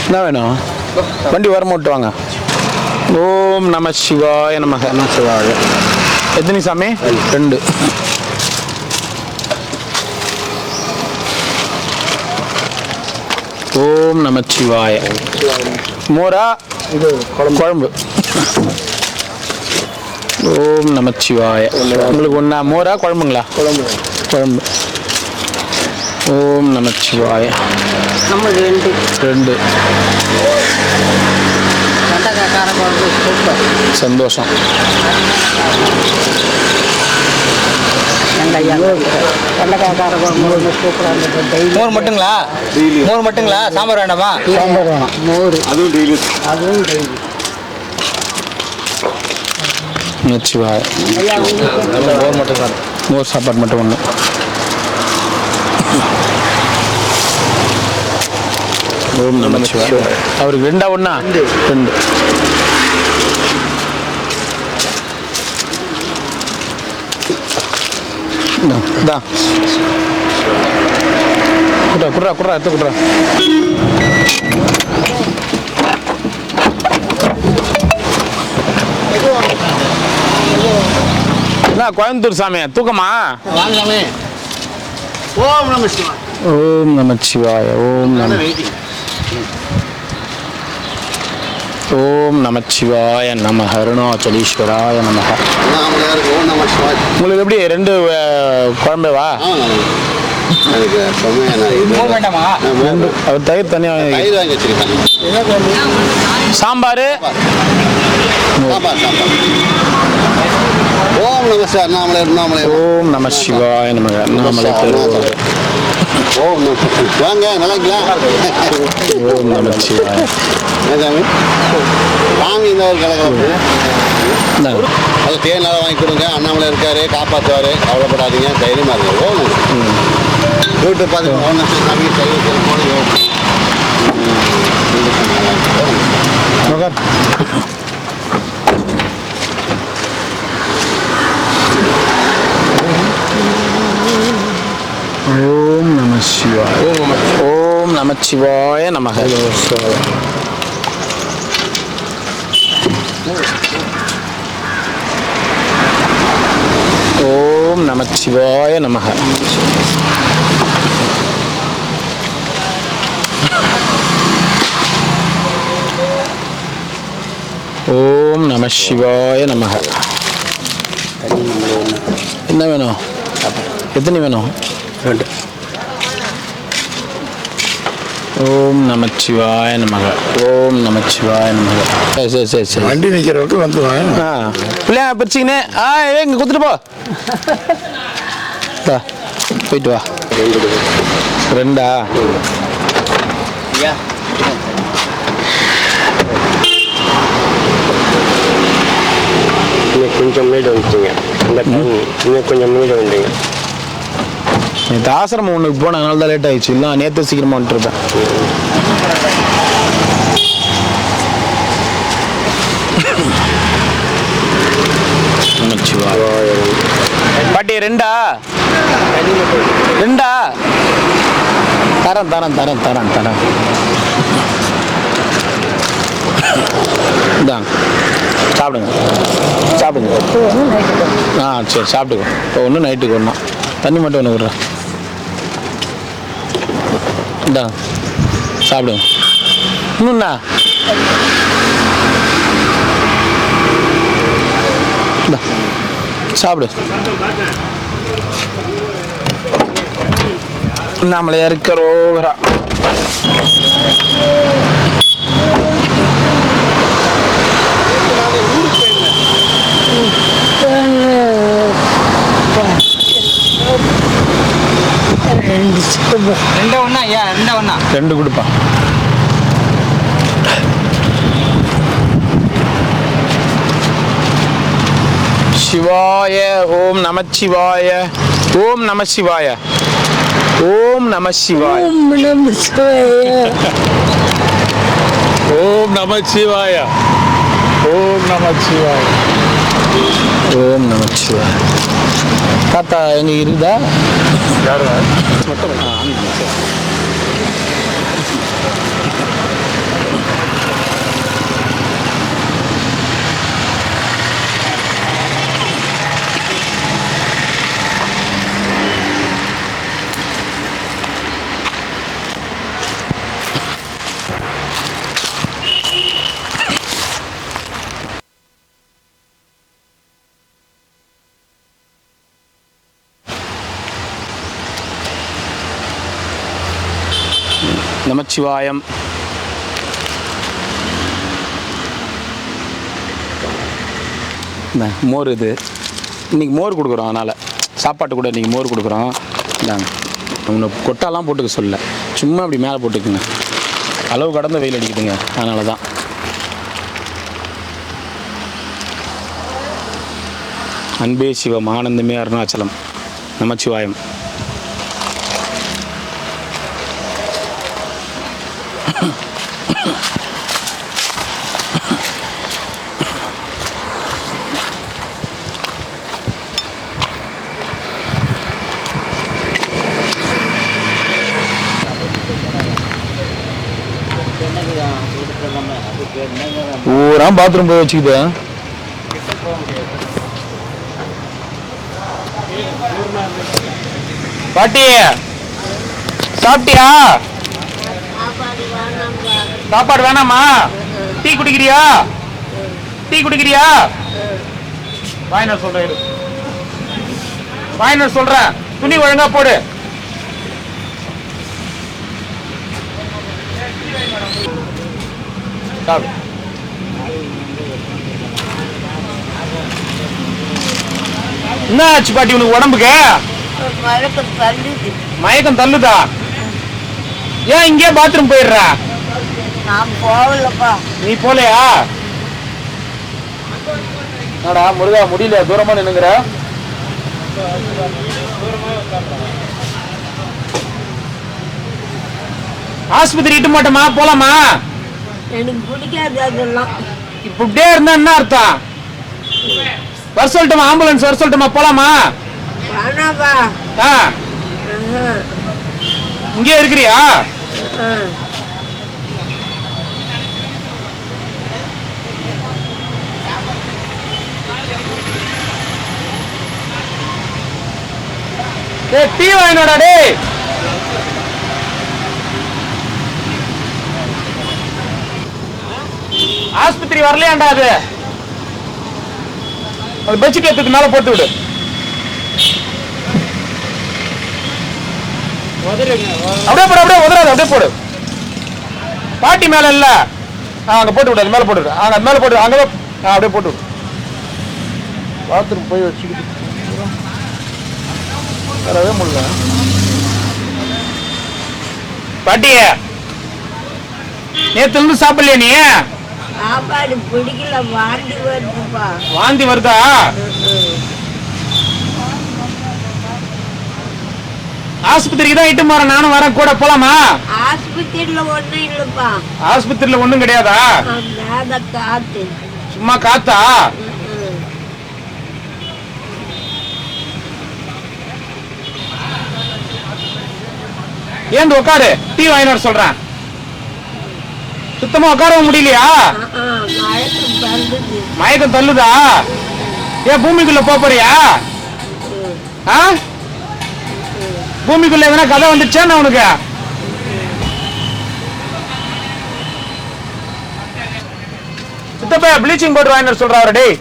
என்ன வேணும்? வண்டி வர மட்டும் வாங்க. ஓம் நம சிவாய நமக. சிவாய. எத்தனை சாமி? 2. ஓம் நமச்சிவாய. மோரா? இது குழம்பு. ஓம் நமச்சிவாய. உங்களுக்கு ஒன்றா மோரா குழம்புங்களா? குழம்பு. ஓம் நமச்சிவாய.
நம்மளுக்கு
2. சந்தோஷம்.
மோர் மட்டுங்களா? சாம்பார் வேண்டாமா?
சாம்பார் வேணாம். மோர் அதுவும் டெய்லி.
நமச்சிவாய. மோர் மட்டும் தான். மோர் சாப்பாடு மட்டும் ஒன்று. ஓம் நமச்சிவாய. அவருக்கு 2 ஒண்ணா 2. தான் குட்ரா எடுத்து குட்ரா. என்ன கோயம்புத்தூர் சாமி தூக்கமா?
வாங்கலாமே. ஓம் நம சிவாய்.
ஓம் நமச்சிவாய. ஓம் நமச்சிவாய நம. அருணாச்சலீஸ்வராய நம.
ஓம் நம சிவாய்.
உங்களுக்கு எப்படி 2 குழம்பேவா?
எனக்கு
போக வேண்டாமா?
அவர் தயிர் தனியாக
தயிர் வாங்கி வச்சிருக்கேன்.
சாம்பார்.
ஓம் நம சிவாய். அண்ணாமலை.
ஓம் நம சிவாய நம. அண்ணாமலை பெருமாள்.
ஓம் வாங்க நல்லா.
ஓம் நம சிவாய.
சாமி சாமி இந்த ஒரு கலகலப்பு. அது தேன் நல்லா வாங்கி கொடுங்க. அண்ணாமலை இருக்காரு, காப்பாற்றுவார். கவலைப்படாதீங்க, தைரியமாக இருங்க. ஓம் யூடியூப் பார்த்து ஓம் நம சாமி தைரியம் போடுங்க.
ஓம் நம சிவாய. ஓம் நமச்சிவாய நம. ஓம் நமச்சிவாய நம. ஓம் நம சிவாய நம. என்ன வேணும்? எத்தனை வேணும்?
2.
ஓம் நமச்சிவாய நமக. ஓம் நமச்சிவாய நமக. சரி.
வண்டி நிற்கிறவங்க வந்துடுவாங்க.
பிள்ளையா பிரிச்சிங்கண்ணே. இங்கே கொடுத்துட்டு போ. போயிட்டு வா. 2.
இன்னும் கொஞ்சம் முன்னாடி வந்துட்டீங்க. இன்னும் கொஞ்சம் முன்னாடி வந்துட்டீங்க.
நேற்று ஆசிரமம் ஒன்றுக்கு போனேன், அதனால தான் லேட் ஆயிடுச்சு. இல்லை நேற்று சீக்கிரமாக வந்துட்டுருப்பேன். பாட்டி 2 தரேன். இந்தாங்க சாப்பிடுங்க. சரி சாப்பிட்டுக்கோ. இப்போ ஒன்று நைட்டுக்கு ஒன்றா. தண்ணி மட்டும் ஒன்று விட்றேன். இந்தா சாப்பிடுங்க. இன்னும்ண்ணா சாப்பிடு. நம்மளையா இருக்கிறோரா.
ரெண்டு ஒண்ணா ஐயா? 2 ஒண்ணா?
2 கொடுப்பா. சிவாய. ஓம் நமச்சிவாய. ஓம் நமசிவாய. ஓம் நமசிவாய. ஓம் நமச்சிவாய. ஓம் நமச்சிவாய. ஓம் நமச்சிவாய. தாத்தா எங்க இருக்குதா? நமச்சிவாயம். மோர் இது இன்னைக்கு மோர் கொடுக்குறோம். அதனால் சாப்பாட்டு கூட இன்றைக்கி மோர் கொடுக்குறோம். இந்தாங்க. உன்னை கொட்டாலாம் போட்டுக்க சொல்ல, சும்மா அப்படி மேலே போட்டுக்குங்க. அளவு கடந்த வெயில் அடிக்குதுங்க, அதனால தான். அன்பே சிவம், ஆனந்தமே அருணாச்சலம். நமச்சிவாயம். ஊரா பாத்ரூம் போய் வச்சுக்குது. பாட்டி சாப்பிட்டியா? சாப்பாடு வேணாமா? டீ குடிக்கிறியா? டீ குடிக்கிறியா? வாயினர் சொல்றேன், வாயினர் சொல்றேன். துணி ஒழுங்கா போடு. என்ன ஆச்சு பாட்டி உனக்கு உடம்புக்கு? மயக்கம் தள்ளுதா? ஏன் இங்கே பாத்ரூம் போயிடுற?
நான் போகலப்பா.
நீ போலையா? என்னடா முருகா முடியல, தூரமா நின்னுங்கிற. ஆஸ்பத்திரி இட்டு மாட்டோமா? போலாமா?
எனக்கு பிடிக்காது அதெல்லாம்.
இப்ப இப்படியே இருந்தா என்ன அர்த்தம்? வர சொல்லட்டுமா? ஆம்புலன்ஸ் வர சொல்லட்டுமா? போலாமா?
வேணாப்பா.
இங்கே இருக்கிறியா? டீ வாங்கினோடா டே. ஆஸ்பத்திரி வரலையாண்டா? அது பெட்ஷீட் எடுத்து மேல போட்டு விடு. அப்படியே போடு, அப்படியே உதறாது, அப்படியே போடு. பாட்டி மேல இல்ல, அங்க போட்டு விடு, அது மேல போட்டு விடு. அங்க மேல போட்டு, அங்க அப்படியே போட்டு விடு. பாத்ரூம் போய் வச்சுக்கிட்டு வரவே முடியல. பாட்டி நேத்துல இருந்து சாப்பிடலையா நீ?
சாப்பாடு பிடிக்கல, வாந்தி வருதுப்பா.
வாந்தி வருதா? ஆஸ்பத்திரிக்கு தான் இட்டு போறேன், நானும் வரேன் கூட. போலாமா?
ஆஸ்பத்திரியில ஒண்ணும் இல்லப்பா.
ஆஸ்பத்திரியில ஒண்ணும் கிடையாதா?
மேல காத்து.
சும்மா காத்தா? ஏந்து உட்காரு, டீ வாங்கிட்டு வர சொல்றேன். சுத்தமா உட்காரவும் முடியலையா? மயக்கம் தள்ளுதா? ஏன் பூமிக்குள்ள போறியா? பூமிக்குள்ள எதனா கதை வந்துச்சா உனக்கு? சித்தப்பா ப்ளீச்சிங் பவுடர் வாங்கிட்டு சொல்றாரு. டேய்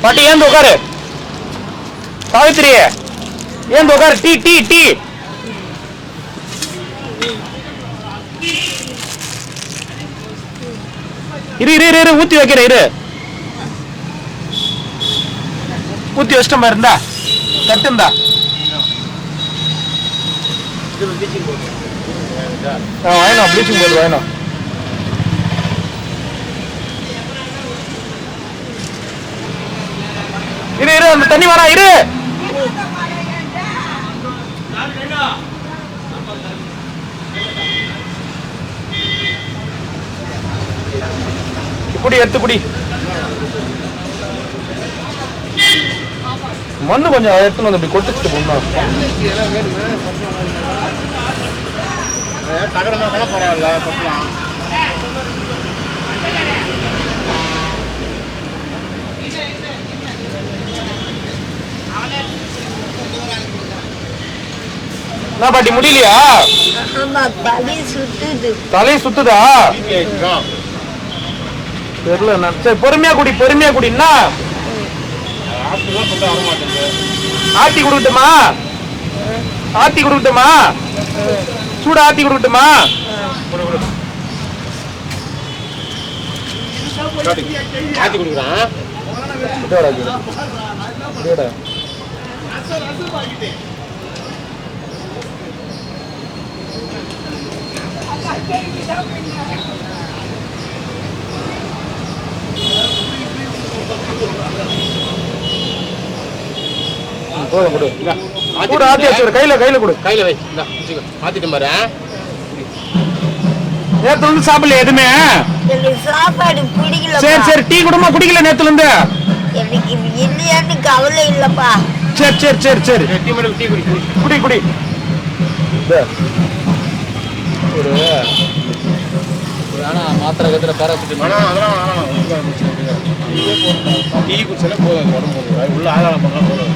பாட்டி ஏந்து உட்காரு. சாவித்திரி ஏந்து உட்காரு. Tea tea tea. இரு இரு இரு ஊத்தி வைக்கிற. இரு ஊத்தி வச்சிட்டமா இருந்தா தட்டுந்தா. வாங்கினோம் ப்ளீச்சிங் பவுடர் வாங்கினோம். இரு இரு அந்த தண்ணி வரா. இரு குடி, எடுத்து குடி. மண்ணு கொஞ்சம் எடுத்துன்னு வந்து இப்படி கொட்டுச்சுட்டு போனா
பரவாயில்ல.
என்ன பாட்டி முடியலையா? தலையை சுத்துதா? தெரியல. சரி பொறுமையா குடி, பொறுமையா குடி. என்ன ஆத்தி கொடுக்கட்டுமா? ஆத்தி கொடுக்கட்டுமா? சூட ஆத்தி கொடுக்கட்டுமா?
ஆத்தி கொடுக்குறான். கையில கையில கொடு. கையில வை. ஆத்திட்டு பாரு. நேத்துல இருந்து சாப்பிடல எதுவுமே?
சாப்பாடு பிடிக்கல.
சரி சரி டீ குடுமா? குடிக்கல நேத்துல இருந்து?
எனக்கு இல்லையான்னு கவலை இல்லப்பா.
சரி சரி சரி சரி டீ குடி குடி குடி. வேணாம் மாத்திரை கத்துல பேராசிட்டமால்
வேணாம் அதெல்லாம் வேணாம் டீ குடிச்சாலே போதும் உடம்பு உள்ள ஆதாரம் பண்ணலாம் போதும்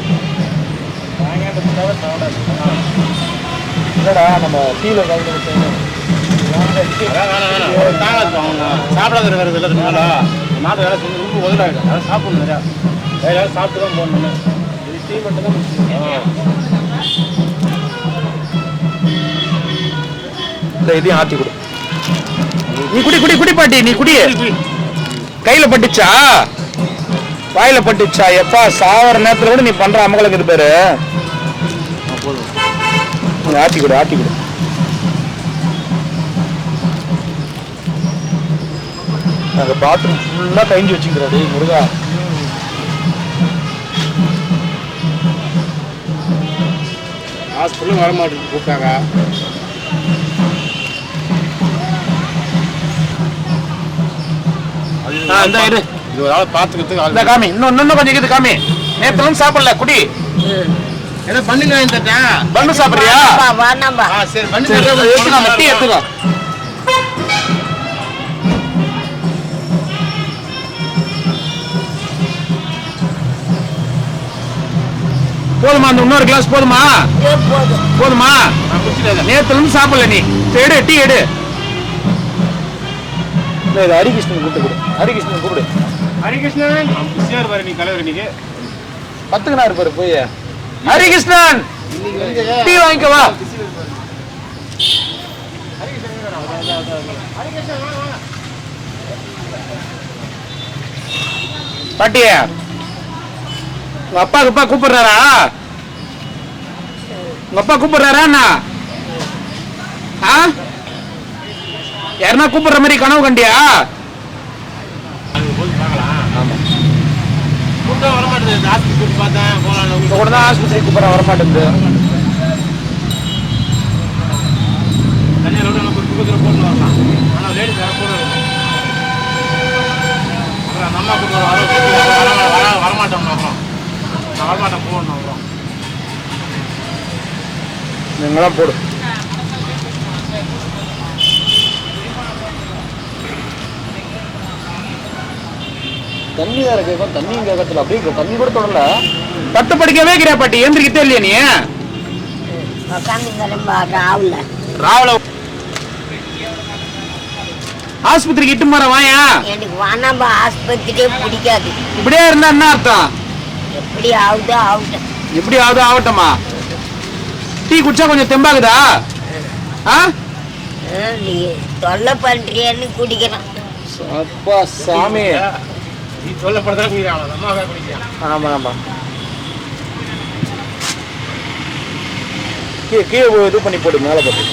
இல்லடா நம்ம டீல கலந்து
சாப்பிடாத இருக்கிறது இல்லை மேலே மாத்திரை வேலை செஞ்சு ரொம்ப உதவாயிடும் அதை சாப்பிடணும் நிறையா வேலை சாப்பிட்டு தான் போகணும் டீ மட்டும் தான்
இதையும் ஆத்தி கொடு நீ குடி குடி குடி பாட்டி நீ குடி கையில பட்டுச்சா வாயில பட்டுச்சா எப்பா சாவர நேரத்துல கூட நீ பண்ற அமங்களுக்கு இது பேரு ஆத்தி கொடு ஆத்தி கொடு அந்த பாத்ரூம் ஃபுல்லா கைஞ்சி வச்சுக்கிறாரு முருகா
ஹாஸ்பிட்டலும் வர மாட்டேங்குது கூப்பிட்டாங்க
இது
இது ஒரு ஆள் பார்த்துக்கிறதுக்கு
காமி இன்னும் கொஞ்சம் இது காமி நேத்து சாப்பிடல குடி
ஏதோ பண்ணுங்க இந்த
பண்ணு சாப்பிடுறியா
வேணாம்பா
சரி
எடுத்துக்கோ டீ எடுத்துக்கோ போதுமா அந்த இன்னொரு கிளாஸ் போதுமா போதுமா நேத்துல இருந்து சாப்பிடல நீ எடு டீ எடு ஹரிகிருஷ்ணன் கூப்பிட்டு ஹரிகிருஷ்ணன் கூப்பிடு
ஹரிகிருஷ்ணன் பிஸியாக இருப்பாரு நீ கலவர் இன்னைக்கு
பத்துக்குனா இருப்பாரு போய் ஹரிகிருஷ்ணன் டீ வாங்கிக்க வா பாட்டி உங்க அப்பா கூப்பிடுறாரா உங்க அப்பா கூப்பிடுறாரா அண்ணா யாருன்னா கூப்பிடுற மாதிரி கனவு கண்டியா
கூட்டம் வர மாட்டேங்குது ஹாஸ்பிட்டல் கூப்பிட்டு பார்த்தேன் போகலாம்
இப்போ கூட தான் ஆஸ்பத்திரி கூப்பிட்ற வர மாட்டேங்குது
தனியார் ரோடு நமக்கு தூக்கத்தில் போட்டு வரலாம் ஆனால் லேடிஸ் வேறு போட அப்புறம் அந்த அம்மா கூப்பிட்டு வரமாட்டோம் அப்புறம் நான் வரமாட்டேன் போகணும் அப்புறம்
நீங்களாம் போடு தண்ணி வேற கேட்கும் தண்ணியும் கேட்கறதுல அப்படியே தண்ணி கூட தொடல பட்டு படிக்கவே இருக்கிற பாட்டி எந்திரிக்கிட்டே இல்லையா நீ ராவல ஆஸ்பத்திரிக்கு இட்டு மாற வாயா
எனக்கு வேணாம்பா ஆஸ்பத்திரியே பிடிக்காது
இப்படியே இருந்தா என்ன அர்த்தம்
எப்படி ஆகுதோ ஆகட்டும்
எப்படி ஆகுதோ ஆகட்டுமா டீ குடிச்சா கொஞ்சம் தெம்பாகுதா
நீ தொல்லை பண்றியன்னு குடிக்கிறேன்
அப்பா சாமி
நீ சொல்லப்படுறதா குடிக்கிறான் அம்மாவை குடிக்கிறான்
ஆமா ஆமா கீழே இது பண்ணி போடு மேலே போட்டு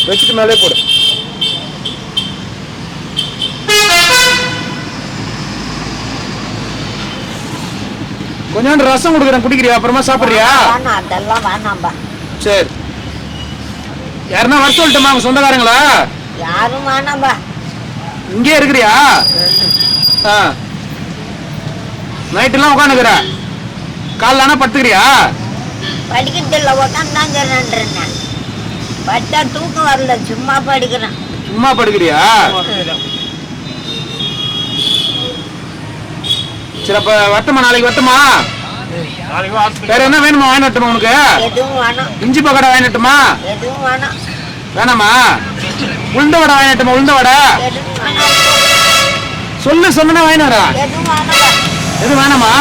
வச்சுட்டு மேலே போடு கொஞ்சோண்டு ரசம் கொடுக்குறேன் குடிக்கிறியா அப்புறமா சாப்பிடுறியா
அதெல்லாம் வேணாம்பா
சரி யாருன்னா வர சொல்லட்டுமா அவங்க சொந்தக்காரங்களா
யாரும் வேணாம்பா
இங்கே இருக்கிறியா நைட்டெல்லாம் உட்காந்துக்கிற காலைல ஆனா படுத்துக்கிறியா
படிக்கிறதில்ல உட்காந்தாங்கிறேன் பட்டா தூக்கம் வரல சும்மா படிக்கிறேன்
சும்மா படுக்கிறியா சரி அப்ப வட்டமா நாளைக்கு வட்டமா வேற என்ன வேணுமா வாங்கிட்டுமா உனக்கு
எதுவும் வேணாம்
இஞ்சி பக்கடை வாங்கிட்டுமா
எதுவும் வேணாம்
வேணாமா உளுந்த வடை வாங்கிட்டுமா உளுந்த வடை
எதுவும் வேணாம்
சொல்லு சொன்னா வாங்கிட்டு வரா
எதுவும் வேணாம்பா
எதுவும் வேணாமா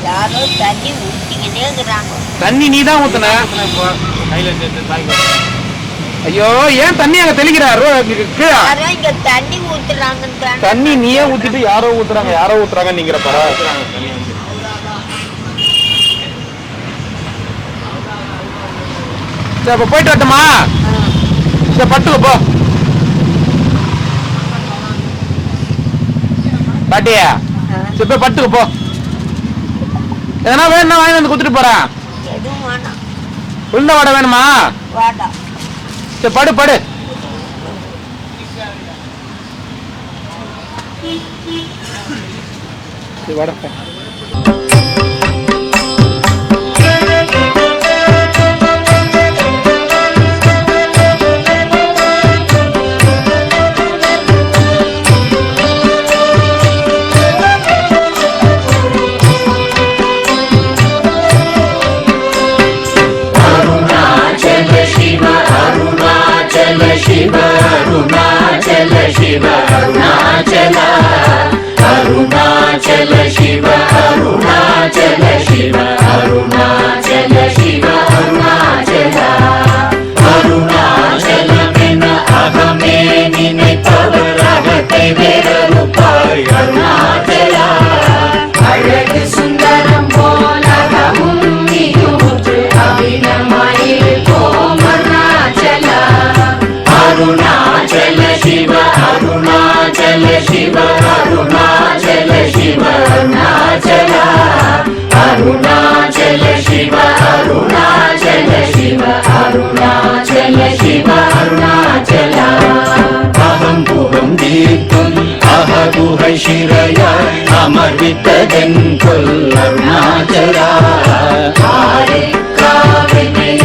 யாரோ தண்ணி ஊற்றிக்கிட்டே இருக்கிறாங்க
தண்ணி நீ தான் ஊத்துன
கையில் சேர்த்து தாய்க்கு
ஐயோ ஏன் தண்ணி அங்க தெளிக்கிறாரு கீழே
யாரோ இங்க தண்ணி ஊத்துறாங்கன்னு
தண்ணி நீயே ஊத்திட்டு யாரோ ஊத்துறாங்க நீங்கிறப்ப சரி அப்ப போயிட்டு வரட்டுமா சரி பட்டுக்கு போ பாட்டியா சரி போய் பட்டுக்கு போ எதனா வேணும்னா வாங்கி வந்து கொடுத்துட்டு போறேன்
எதுவும் வேணாம்
உளுந்த வடை வேணுமா
வேண்டாம்
சரி படு படு சரி வடை
அருணாச்சல அருணாச்சல சிவ அருணாச்சல சிவ அருணாச்சல சிவ அருணாச்சல அருணாச்சலமென அகமே நினைப்பவர் அகத்தை வேறறுப்பாய் அருணாச்சலா அழகு சுந்தரம் போலகமும் நீயூற்று அபிநமாயிருப்போம் அருணாச்சலா அருணாச்சல சிவ அருணாச்சல சிவ அருணாச்சல சிவ அருணாச்சலா அருணாச்சல சிவ அருணாச்சல சிவ அருணாச்சல சிவ அருணாச்சலா அகம் புகம் தீர்க்கும் அககுகை சிறையாய் அமர்வித்ததென் கொல் அருணாச்சலா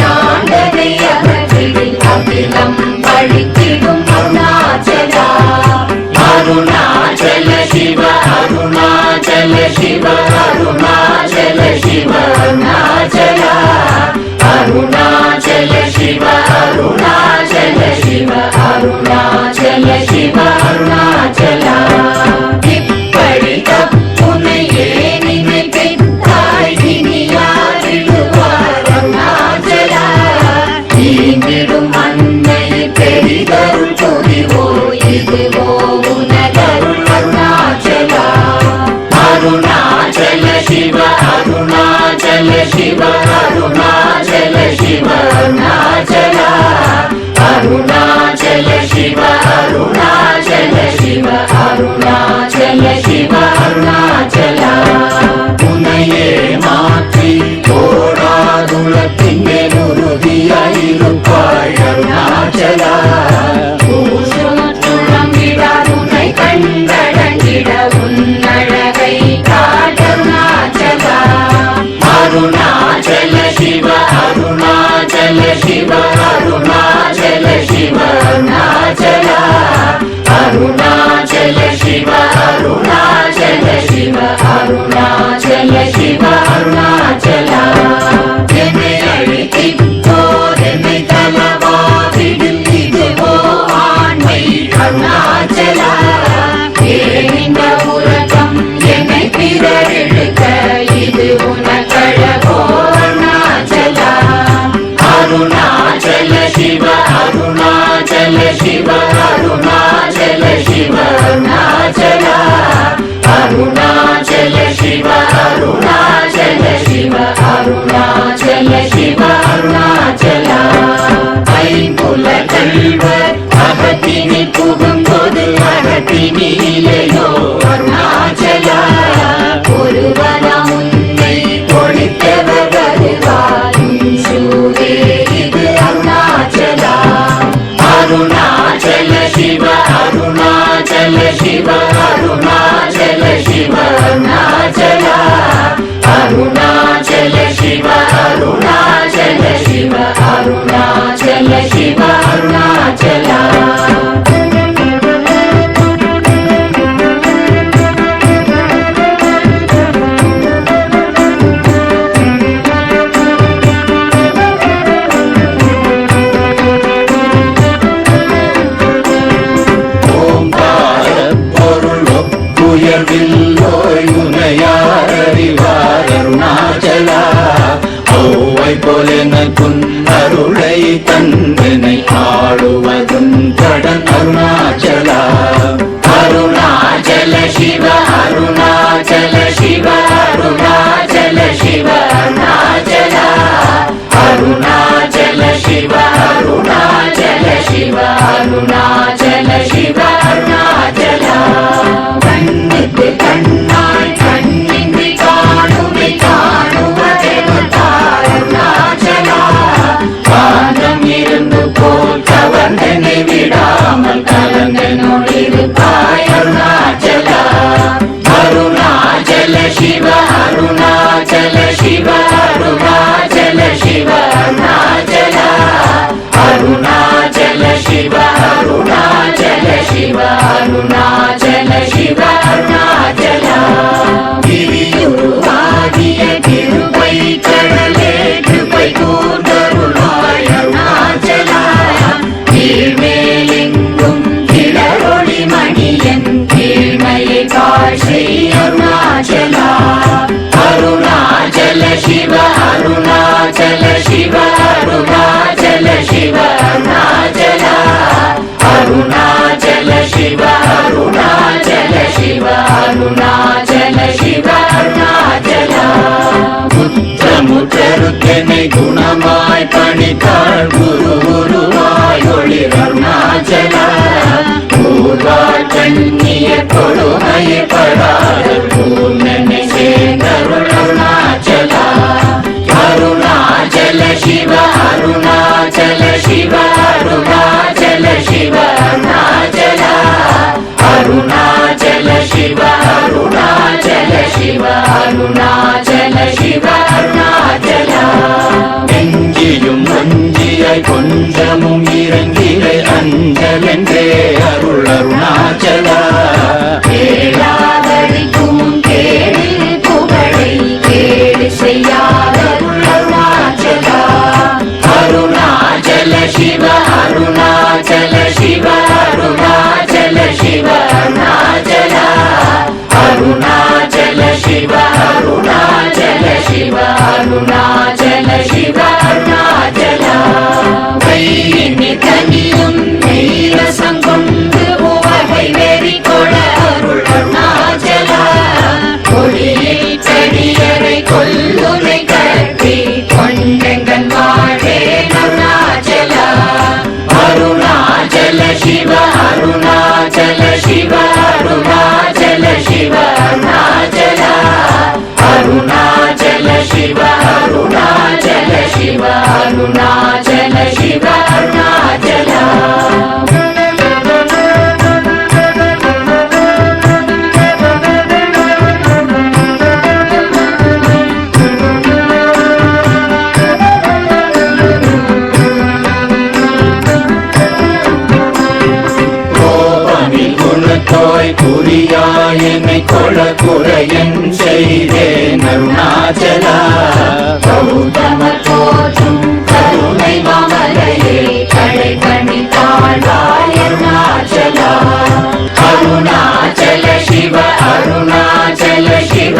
ஆண்டனை அகற்றிடில் அகிலம் பழித்திடும் அருணாச்சலா அருணாச்சல சிவ அருணாச்சல சிவ அருணாச்சல சிவ அருணாச்சலா அருணாச்சல சிவ அருணாச்சல சிவ அருணாச்சல சிவ அருணாச்சலா இப்படி தப்புனையே நினைத்தாய் இனி யாரிடுவார் அருணாச்சலா ஈங்கிடும் அன்னை பெரிதருள் புரிவோ இதுவோ உனதருள் அருணாச்சலா அருணாச்சல சிவ அருணாச்சல சிவ அருணாச்சல சிவ அருணாச்சலா அருணாச்சல சிவ அருணாச்சல சிவ அருணாச்சல சிவ அருணாச்சலா உன்னையே மாற்றி ஓடாதுலத்தின் மேல் உறுதியாயிருப்பாய் அருணாச்சலா உன்னை கண்டடங்கிட உன்னழகை காட்டருணாச்சலா அருணாச்சல சிவ அருணாச்சல சிவ அருணாச்சல சிவ அருணாச்சலா அருணாச்சல சிவ அருணாச்சல சிவ அருணாச்சல சிவ அருணாச்சலா என்னை அழித்திப்போர் என்னை தலவாவிடில் இதுவோ ஆண்மை அருணாச்சலா ஏனிந்த உலகம் என்னை பிறரெடுக்க இது உனக்கழகோ அருணாச்சலா அருணாச்சல சிவ அருணாச்சல சிவ அருணாச்சல சிவ அருணாச்சலா அருணாச்சல சிவ அருணாச்சல சிவ அருணாச்சல சிவ அருணாச்சலா ஐம்புல கல்வர் அகத்தினி புகும்போது அகத்தினிலேயோ அருணாச்சலா ஒருவனம் உன்னை ஒழித்தவர் வருவாரும் சூரே இது அருணாச்சலா அருணாச்சல சிவ அருணாச்சல சிவ அருணாச்சல சிவ அருணாச்சலா அருணாச்சல சிவ அருணாச்சல சிவ அருணாச்சல சிவ அருணாச்சலா உயர்வில்லோயுனையார் அறிவார் அருணாச்சலா ஔவை போலெனக்குன் அருளை தந்தனை ஆளுவதும் கடன் அருணாச்சலா அருணாச்சல சிவ அருணாச்சல சிவ அருணாச்சல சிவ அருணாச்சலா அருணாச்சல சிவ அருணாச்சல சிவ அருணாச்சல சிவ அருணாச்சலா கண்ணுக்கு கண்ணாய் கண்ணின்றி காணுமை காணுவதே அருணாச்சலா காந்தம் இருந்து போல் शिव अरुणाचल शिव अरुणाचल अरुणाचल शिव अरुणाचल शिव अरुणाचल शिव अरुणाचल முற்றமுற்றருக்கெனை குணமாய் பணித்தாள் குரு குருவாய் ஒளிர் அருணாச்சல ஊர்வாழ் கண்ணிய கொடுமையை படாத பூர்ணனை சேர்ந்தருள் அருணாச்சல அருணாச்சல சிவ அருணாச்சல சிவ அருணாச்சல சிவ அருணாச்சல அருணாச்சல சிவ அருணாச்சல சிவ அருணாச்சல சிவ அருணாச்சல நெஞ்சியும் நஞ்சியாய் கொஞ்சமும் இறங்கிலை அஞ்சலென்றே அருள் அருணாச்சல கேளாதடிக்கும் கேடு புகழை கேடு செய்யாத அருணாச்சல அருணாச்சல சிவ அருணாச்சல சிவ அருணாச்சல சிவ அருணாச்சல அருணாச்சல சிவ அருணாச்சல சிவ அருணாச்சல சிவ அருணாச்சல கையினி தனியும் நீரசம் கொண்டு உவகை வெறி கொள அருள் அருணாச்சல ஒளியை செடியரை கொல்லுனை கட்டி கொண்டெங்கன் வாழே அருணாச்சல அருணாச்சல சிவ அருணாச்சல சிவ அருணாச்சல சிவ அருணாச்சல அருணாச்சல சிவ அருணாச்சல சிவ அருணாச்சல சிவ அருணாச்சல குணத்தோய் குறியாய் என்னை கொள குறையன் செய்தேன் அருணாச்சல கௌதம போற்றும் கருணை மாமலையே கடை கண்ணி தாழ்வாய் அருணாச்சல அருணாச்சல சிவ அருணாச்சல சிவ